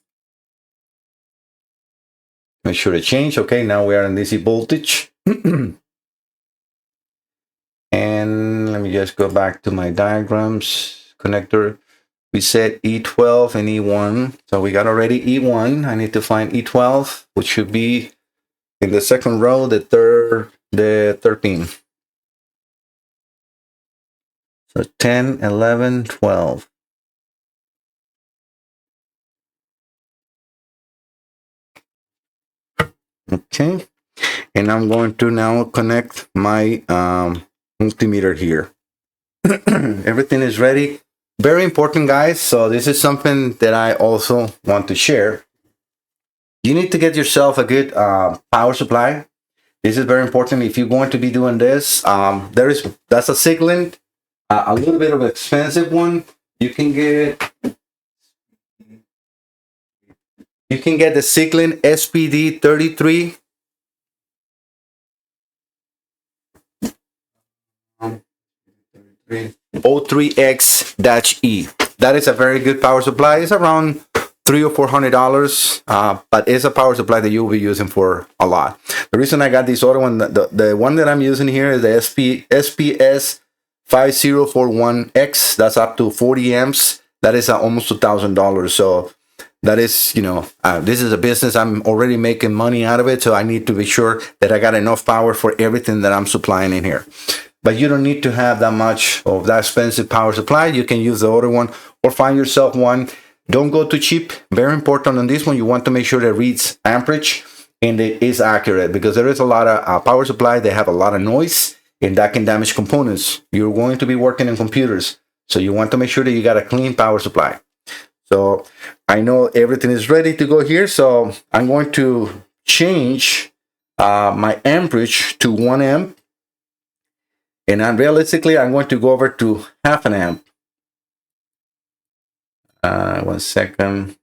[SPEAKER 1] Make sure to change. Okay, now we are in DC voltage. And let me just go back to my diagrams connector. We set E12 and E1. So we got already E1. I need to find E12, which should be in the second row, the 13. So 10, 11, 12. Okay. And I'm going to now connect my multimeter here. Everything is ready. Very important, guys. So this is something that I also want to share. You need to get yourself a good power supply. This is very important if you're going to be doing this. That's a Sigland, a little bit of an expensive one. You can get the Sigland SPD 33. O3X-E. That is a very good power supply. It's around $300 or $400, but it's a power supply that you'll be using for a lot. The reason I got this other one, the one that I'm using here is the SPS 5041X. That's up to 40 amps. That is almost $2,000. So that is, this is a business. I'm already making money out of it. So I need to be sure that I got enough power for everything that I'm supplying in here. But you don't need to have that much of that expensive power supply. You can use the other one or find yourself one. Don't go too cheap. Very important on this one. You want to make sure that it reads amperage and it is accurate, because there is a lot of power supply. They have a lot of noise and that can damage components. You're going to be working in computers. So you want to make sure that you got a clean power supply. So I know everything is ready to go here. So I'm going to change my amperage to 1 amp. And I'm going to go over to half an amp. 1 second.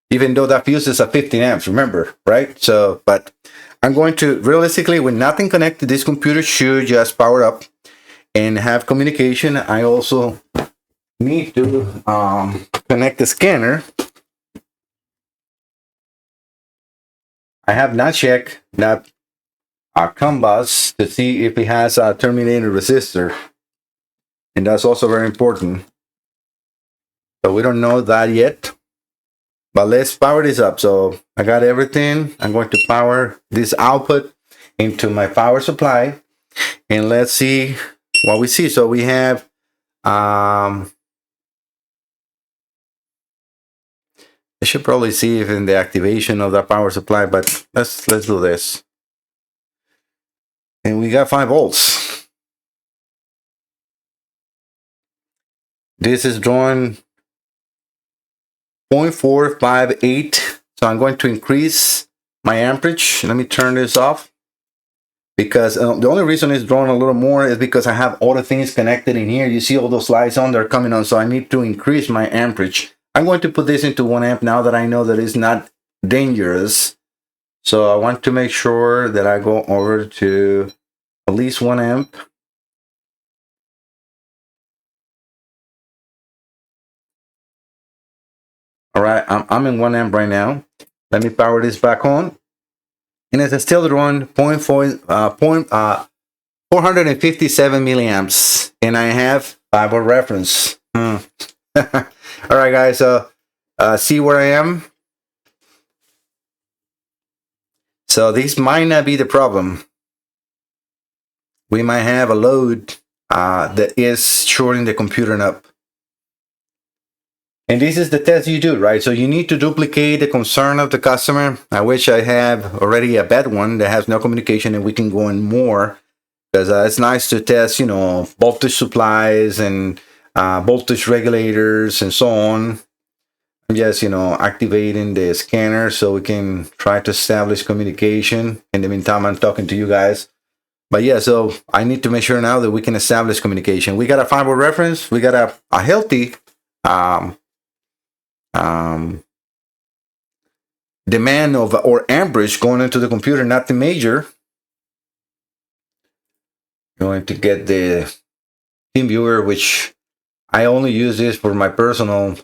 [SPEAKER 1] Even though that fuse is at 15 amps, remember, right? So, but I'm going to, realistically, with nothing connected, this computer should just power up and have communication. I also need to connect the scanner. I have not checked that COM bus to see if it has a terminated resistor, and that's also very important. So we don't know that yet, but let's power this up. So I got everything. I'm going to power this output into my power supply, and let's see what we see. So we have I should probably see if in the activation of that power supply, but let's do this. And we got 5 volts. This is drawing 0.458. So I'm going to increase my amperage. Let me turn this off, because the only reason it's drawing a little more is because I have all the things connected in here. You see all those lights on, they're coming on. So I need to increase my amperage. I'm going to put this into 1 amp now that I know that it's not dangerous. So I want to make sure that I go over to at least 1 amp. All right, I'm in 1 amp right now. Let me power this back on. And it's still drawing 457 milliamps. And I have Bible reference. All right, guys, see where I am. So this might not be the problem. We might have a load that is shorting the computer up. And this is the test you do, right? So you need to duplicate the concern of the customer. I wish I have already a bad one that has no communication and we can go in more, because it's nice to test, you know, voltage supplies and voltage regulators and so on. I'm just, you know, activating the scanner so we can try to establish communication. In the meantime, I'm talking to you guys. But yeah, so I need to make sure now that we can establish communication. We got a fiber reference. We got a healthy demand of or amperage going into the computer, nothing major. Going to get the team viewer, which I only use this for my personal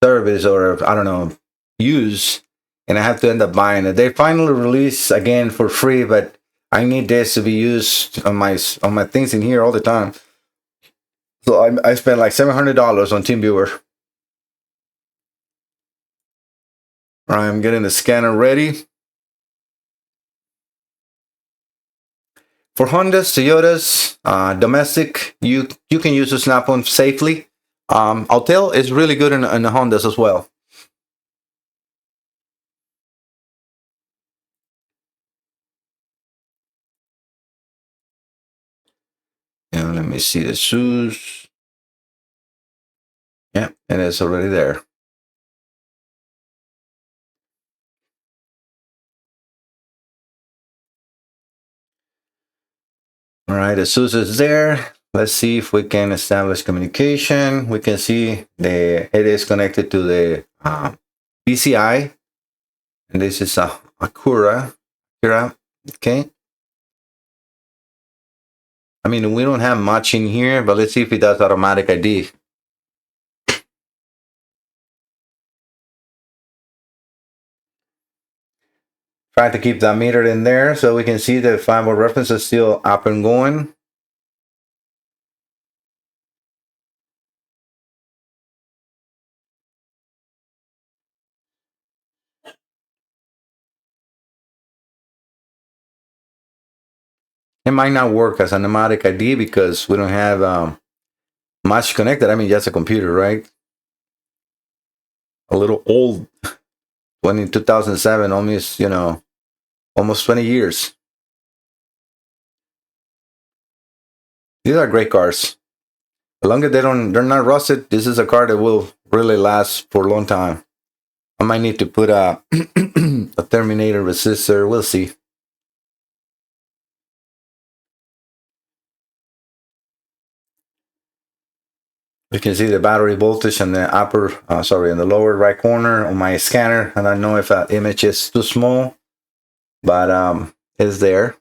[SPEAKER 1] service or I don't know use, and I have to end up buying it. They finally release again for free, but I need this to be used on my things in here all the time. So I spent like $700 on TeamViewer. I'm getting the scanner ready. For Hondas, Toyotas, domestic, you can use the Snap-on safely. Autel is really good in the Hondas as well. And let me see the shoes. Yeah, it is already there. All right, the SUS is there. Let's see if we can establish communication. We can see it is connected to the PCI, and this is a Acura. Okay. I mean, we don't have much in here, but let's see if it does automatic ID. Try to keep that meter in there so we can see the fiber reference is still up and going. It might not work as an automatic ID because we don't have much connected. I mean, just a computer, right? A little old. When in 2007, almost, you know, almost 20 years. These are great cars. As long as they're not rusted, this is a car that will really last for a long time. I might need to put a a terminator resistor. We'll see. You can see the battery voltage in the in the lower right corner on my scanner. And I don't know if that image is too small, but it's there.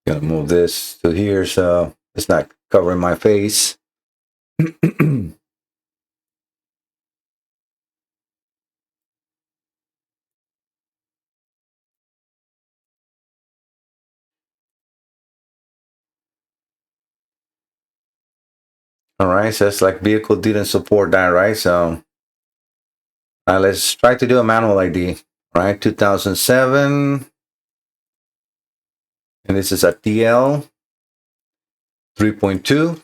[SPEAKER 1] Gonna move this to here so it's not covering my face. All right, so it's like vehicle didn't support that, right? So let's try to do a manual ID, right? 2007, and this is a TL 3.2.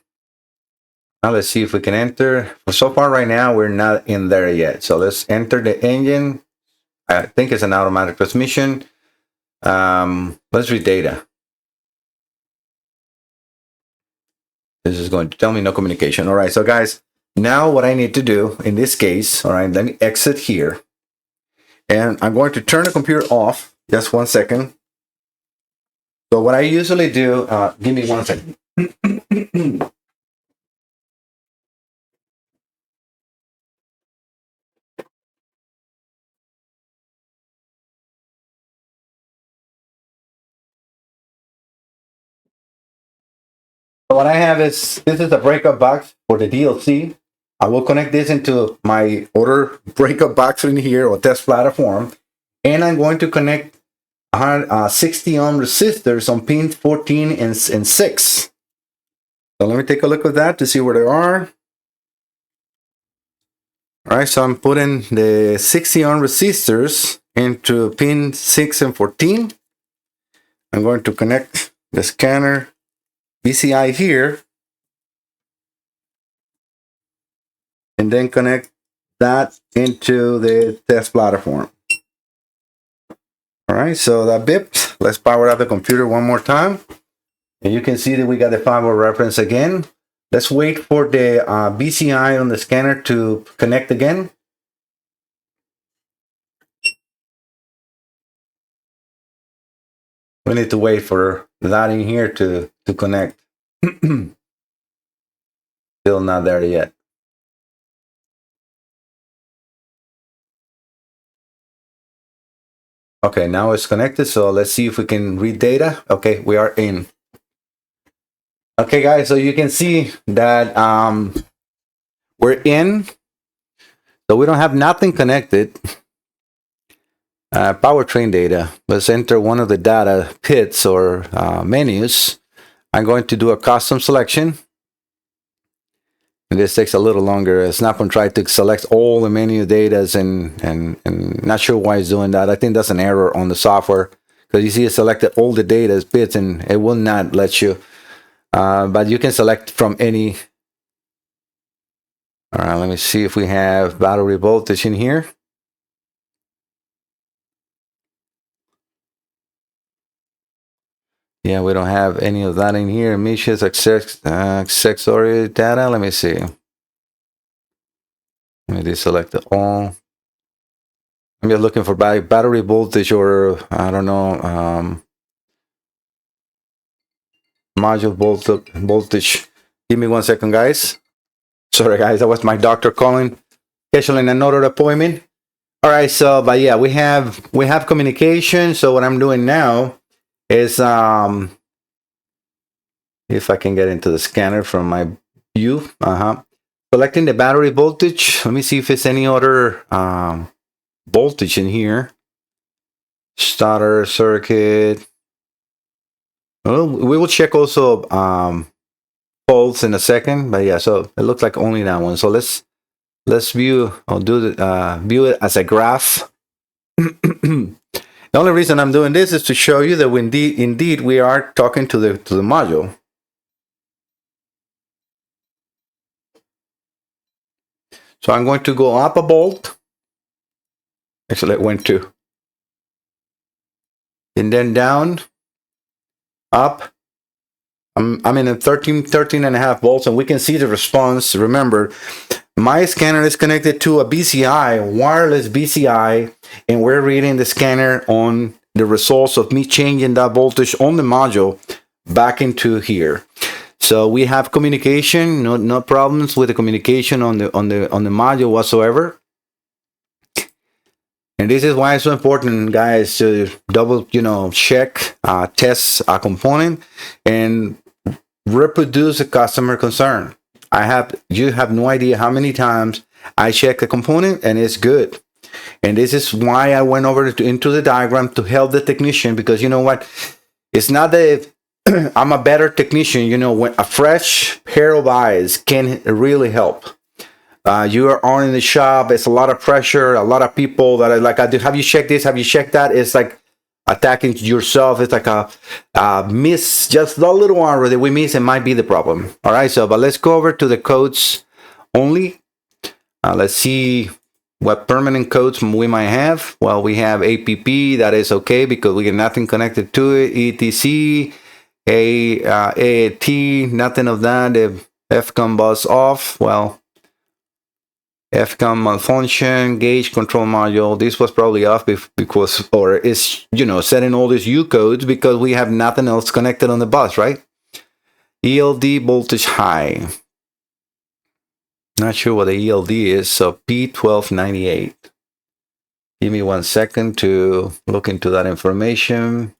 [SPEAKER 1] Now let's see if we can enter. So far right now, we're not in there yet. So let's enter the engine. I think it's an automatic transmission. Let's read data. This is going to tell me no communication. All right, so guys, now what I need to do in this case, all right, let me exit here. And I'm going to turn the computer off. Just 1 second. So what I usually do, give me 1 second. So what I have is, this is a breakup box for the DLC. I will connect this into my other breakup box in here or test platform. And I'm going to connect 60 ohm resistors on pins 14 and 6. So let me take a look at that to see where they are. All right, so I'm putting the 60 ohm resistors into pin 6 and 14. I'm going to connect the scanner BCI here, and then connect that into the test platform. All right, so that bipped. Let's power up the computer one more time. And you can see that we got the firmware reference again. Let's wait for the BCI on the scanner to connect again. We need to wait for that in here to connect. Still not there yet. Okay, now it's connected, so let's see if we can read data. Okay, we are in. Okay, guys, so you can see that we're in. So we don't have nothing connected. Powertrain data. Let's enter one of the data pits or menus. I'm going to do a custom selection. And this takes a little longer. Snap-on tried to select all the menu data and not sure why it's doing that. I think that's an error on the software because you see it selected all the data bits and it will not let you. But you can select from any. All right, let me see if we have battery voltage in here. Yeah, we don't have any of that in here. Emissions, accessory data. Let me see. Let me deselect it all. I'm just looking for battery voltage or I don't know, module voltage. Give me 1 second, guys. Sorry, guys, that was my doctor calling, scheduling another appointment. All right, so but yeah, we have communication. So what I'm doing now is if I can get into the scanner from my view, selecting the battery voltage. Let me see if it's any other voltage in here. Starter circuit. Well, we will check also volts in a second, but yeah, so it looks like only that one. So let's view. I'll do the view it as a graph. The only reason I'm doing this is to show you that indeed we are talking to the module. So I'm going to go up a volt. Actually, it went 2. And then down, up. I'm in a 13 and a half volts, and we can see the response. Remember, my scanner is connected to a BCI, wireless BCI, and we're reading the scanner on the results of me changing that voltage on the module back into here. So we have communication, no problems with the communication on the module whatsoever. And this is why it's so important, guys, to double, check, test a component, and reproduce a customer concern. You have no idea how many times I check a component and it's good. And this is why I went over into the diagram to help the technician, because you know what? It's not that I'm a better technician, when a fresh pair of eyes can really help. You are on in the shop, it's a lot of pressure, a lot of people that are like, have you checked this? Have you checked that? It's like attacking yourself. It's like a miss, just a little one that we miss, and might be the problem. All right, so but let's go over to the codes only. Let's see what permanent codes we might have. Well, we have APP, that is okay because we get nothing connected to it. ETC, AAT, nothing of that. The FCOM bus off. Well, FCOM malfunction, gauge control module. This was probably off because, or is, setting all these U codes because we have nothing else connected on the bus, right? ELD voltage high. Not sure what the ELD is, so P1298. Give me 1 second to look into that information.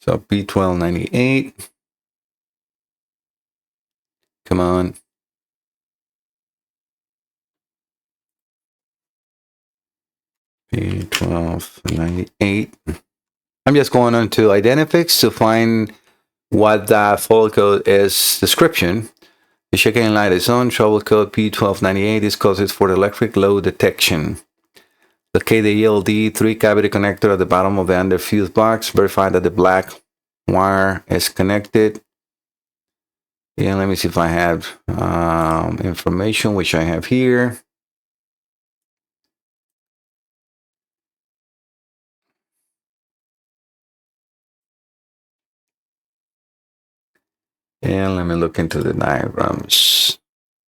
[SPEAKER 1] So P1298. Come on. P1298. I'm just going on to Identifix to find what that fault code is description. The checking light is on. Trouble code P1298 is coded for electric load detection. Locate the ELD 3 cavity connector at the bottom of the under fuse box. Verify that the black wire is connected. Yeah, let me see if I have information, which I have here. And let me look into the diagrams,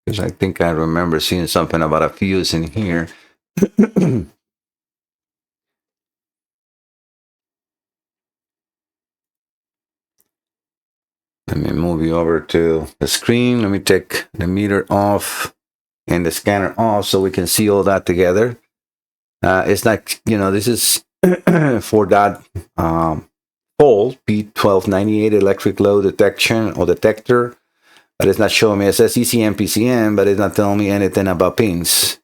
[SPEAKER 1] because I think I remember seeing something about a fuse in here. Let me move you over to the screen. Let me take the meter off and the scanner off so we can see all that together. It's not, this is for that fault, P1298 electric load detection or detector, but it's not showing me. It says ECM, PCM, but it's not telling me anything about pins.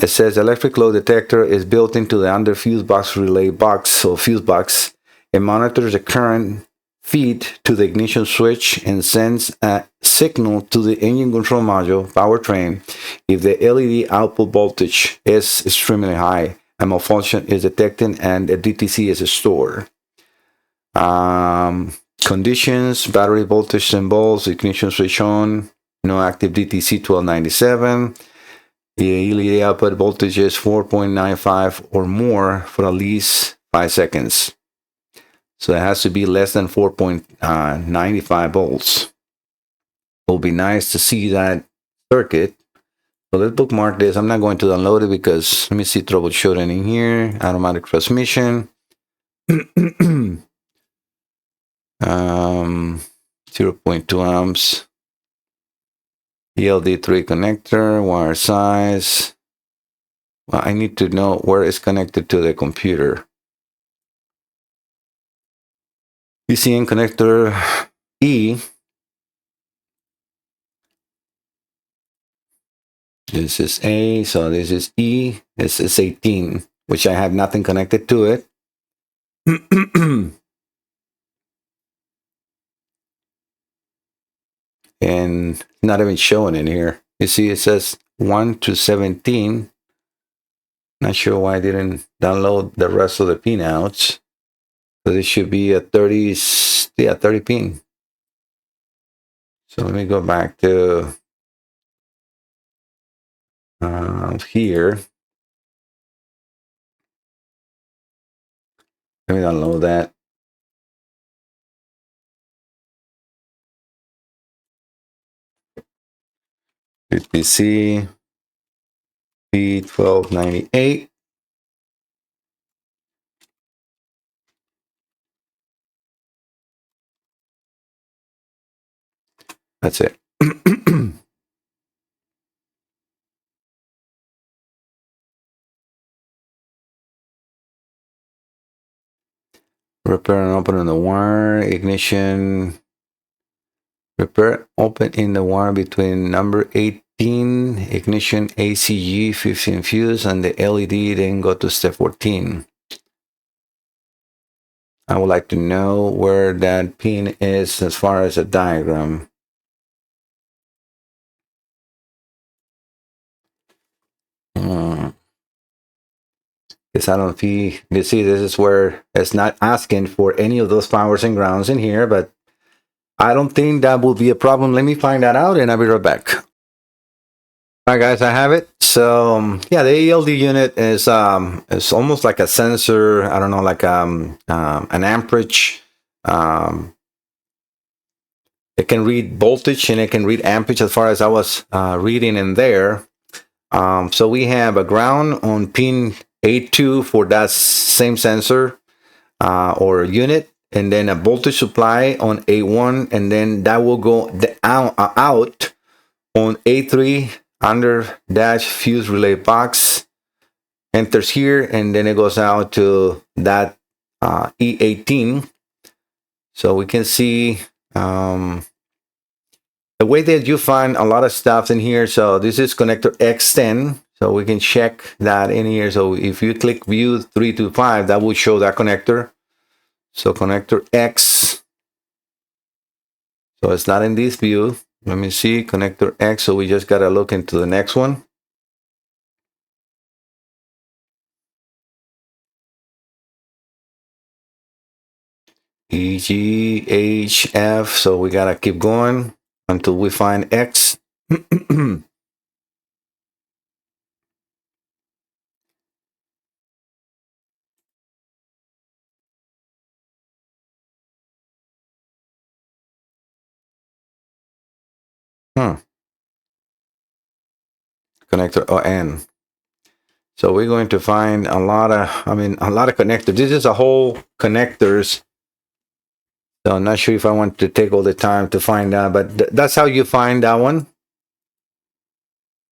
[SPEAKER 1] It says electric load detector is built into the under fuse box relay box or fuse box. It monitors the current feed to the ignition switch and sends a signal to the engine control module powertrain if the LED output voltage is extremely high. A malfunction is detected and a DTC is stored. Conditions: battery voltage symbols, ignition switch on, no active DTC 1297. The LED output voltage is 4.95 or more for at least 5 seconds. So it has to be less than 4.95 volts. It will be nice to see that circuit. So let's bookmark this. I'm not going to download it because let me see troubleshooting in here. Automatic transmission. 0.2 amps. ELD3 connector, wire size. Well, I need to know where it's connected to the computer. ECM connector E. This is A, so this is E. This is 18, which I have nothing connected to it. And not even showing in here. You see, it says 1 to 17. Not sure why I didn't download the rest of the pinouts. So this should be a 30, yeah, 30 pin. So let me go back to here. Let me download that. PC P1298. That's it. Repair and open on the wire. Ignition. Repair open in the wire between number 18, ignition ACG 15 fuse, and the LED, then go to step 14. I would like to know where that pin is as far as a diagram. Because I don't see, you see, this is where it's not asking for any of those powers and grounds in here, but I don't think that will be a problem. Let me find that out and I'll be right back. All right, guys, I have it. So yeah, the ELD unit is almost like a sensor. I don't know, like an amperage. It can read voltage and it can read amperage as far as I was reading in there. So we have a ground on pin A2 for that same sensor or unit, and then a voltage supply on A1, and then that will go out on A3 under dash fuse relay box, enters here, and then it goes out to that E18. So we can see the way that you find a lot of stuff in here. So this is connector X10. So we can check that in here. So if you click view 325, that will show that connector. So connector X So it's not in this view. Let me see, connector X. So we just got to look into the next one. E, G, H, F. So we got to keep going until we find X. Connector N. So we're going to find a lot of, a lot of connectors. This is a whole connectors. So I'm not sure if I want to take all the time to find that, but that's how you find that one.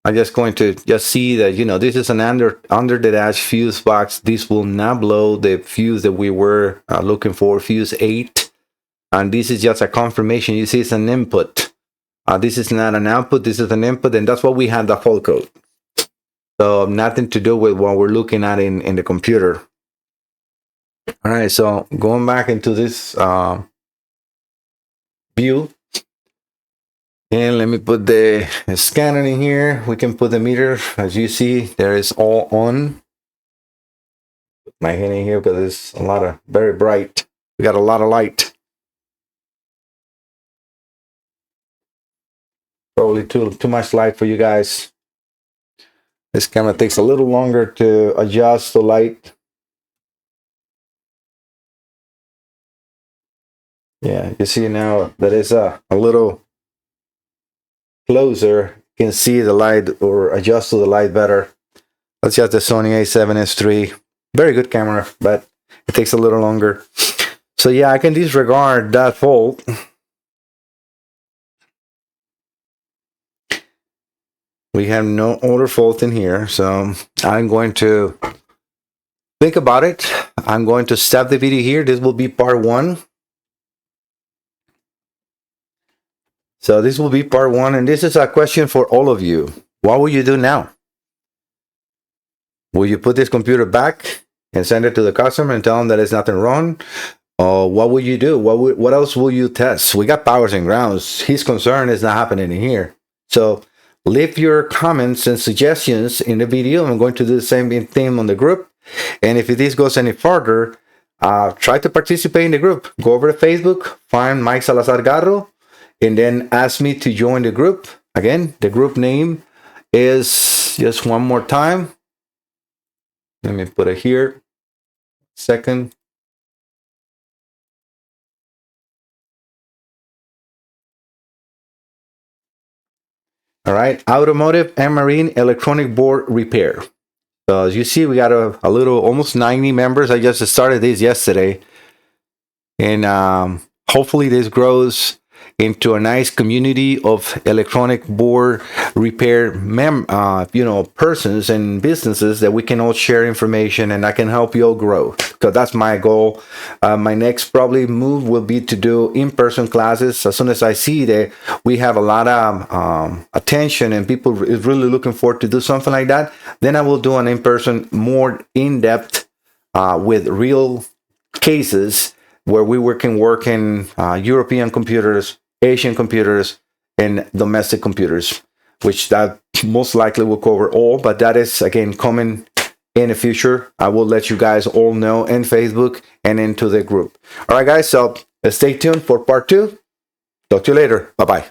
[SPEAKER 1] I'm just going to just see that, this is an under the dash fuse box. This will not blow the fuse that we were looking for, fuse 8. And this is just a confirmation. You see, it's an input. This is not an output. This is an input, and that's what we had the fault code. So nothing to do with what we're looking at in the computer. All right, so going back into this view, and let me put the scanner in here. We can put the meter. As you see, there is all on. Put my hand in here because it's a lot of very bright. We got a lot of light. Probably too much light for you guys. This camera takes a little longer to adjust the light. Yeah, you see now that it's a little closer. You can see the light or adjust to the light better. That's just the Sony a7S III. Very good camera, but it takes a little longer. So yeah, I can disregard that fault. We have no other fault in here, so I'm going to think about it. I'm going to stop the video here. This will be part 1. So this will be part 1, and this is a question for all of you. What will you do now? Will you put this computer back and send it to the customer and tell them that there's nothing wrong? Or what will you do? What else will you test? We got powers and grounds. His concern is not happening in here. So leave your comments and suggestions in the video. I'm going to do the same thing on the group. And if this goes any further, try to participate in the group. Go over to Facebook, find Mike Salazar Garro, and then ask me to join the group. Again, the group name is, just one more time, let me put it here. Second. All right, automotive and marine electronic board repair. So as you see, we got a little, almost 90 members. I just started this yesterday. And hopefully this grows into a nice community of electronic board repair persons and businesses that we can all share information, and I can help you all grow, because that's my goal. My next probably move will be to do in-person classes. As soon as I see that we have a lot of attention and people is really looking forward to do something like that, then I will do an in-person, more in-depth with real cases where we can work in European computers, Asian computers, and domestic computers, which that most likely will cover all, but that is, again, coming in the future. I will let you guys all know in Facebook and into the group. All right, guys, so stay tuned for part 2. Talk to you later. Bye-bye.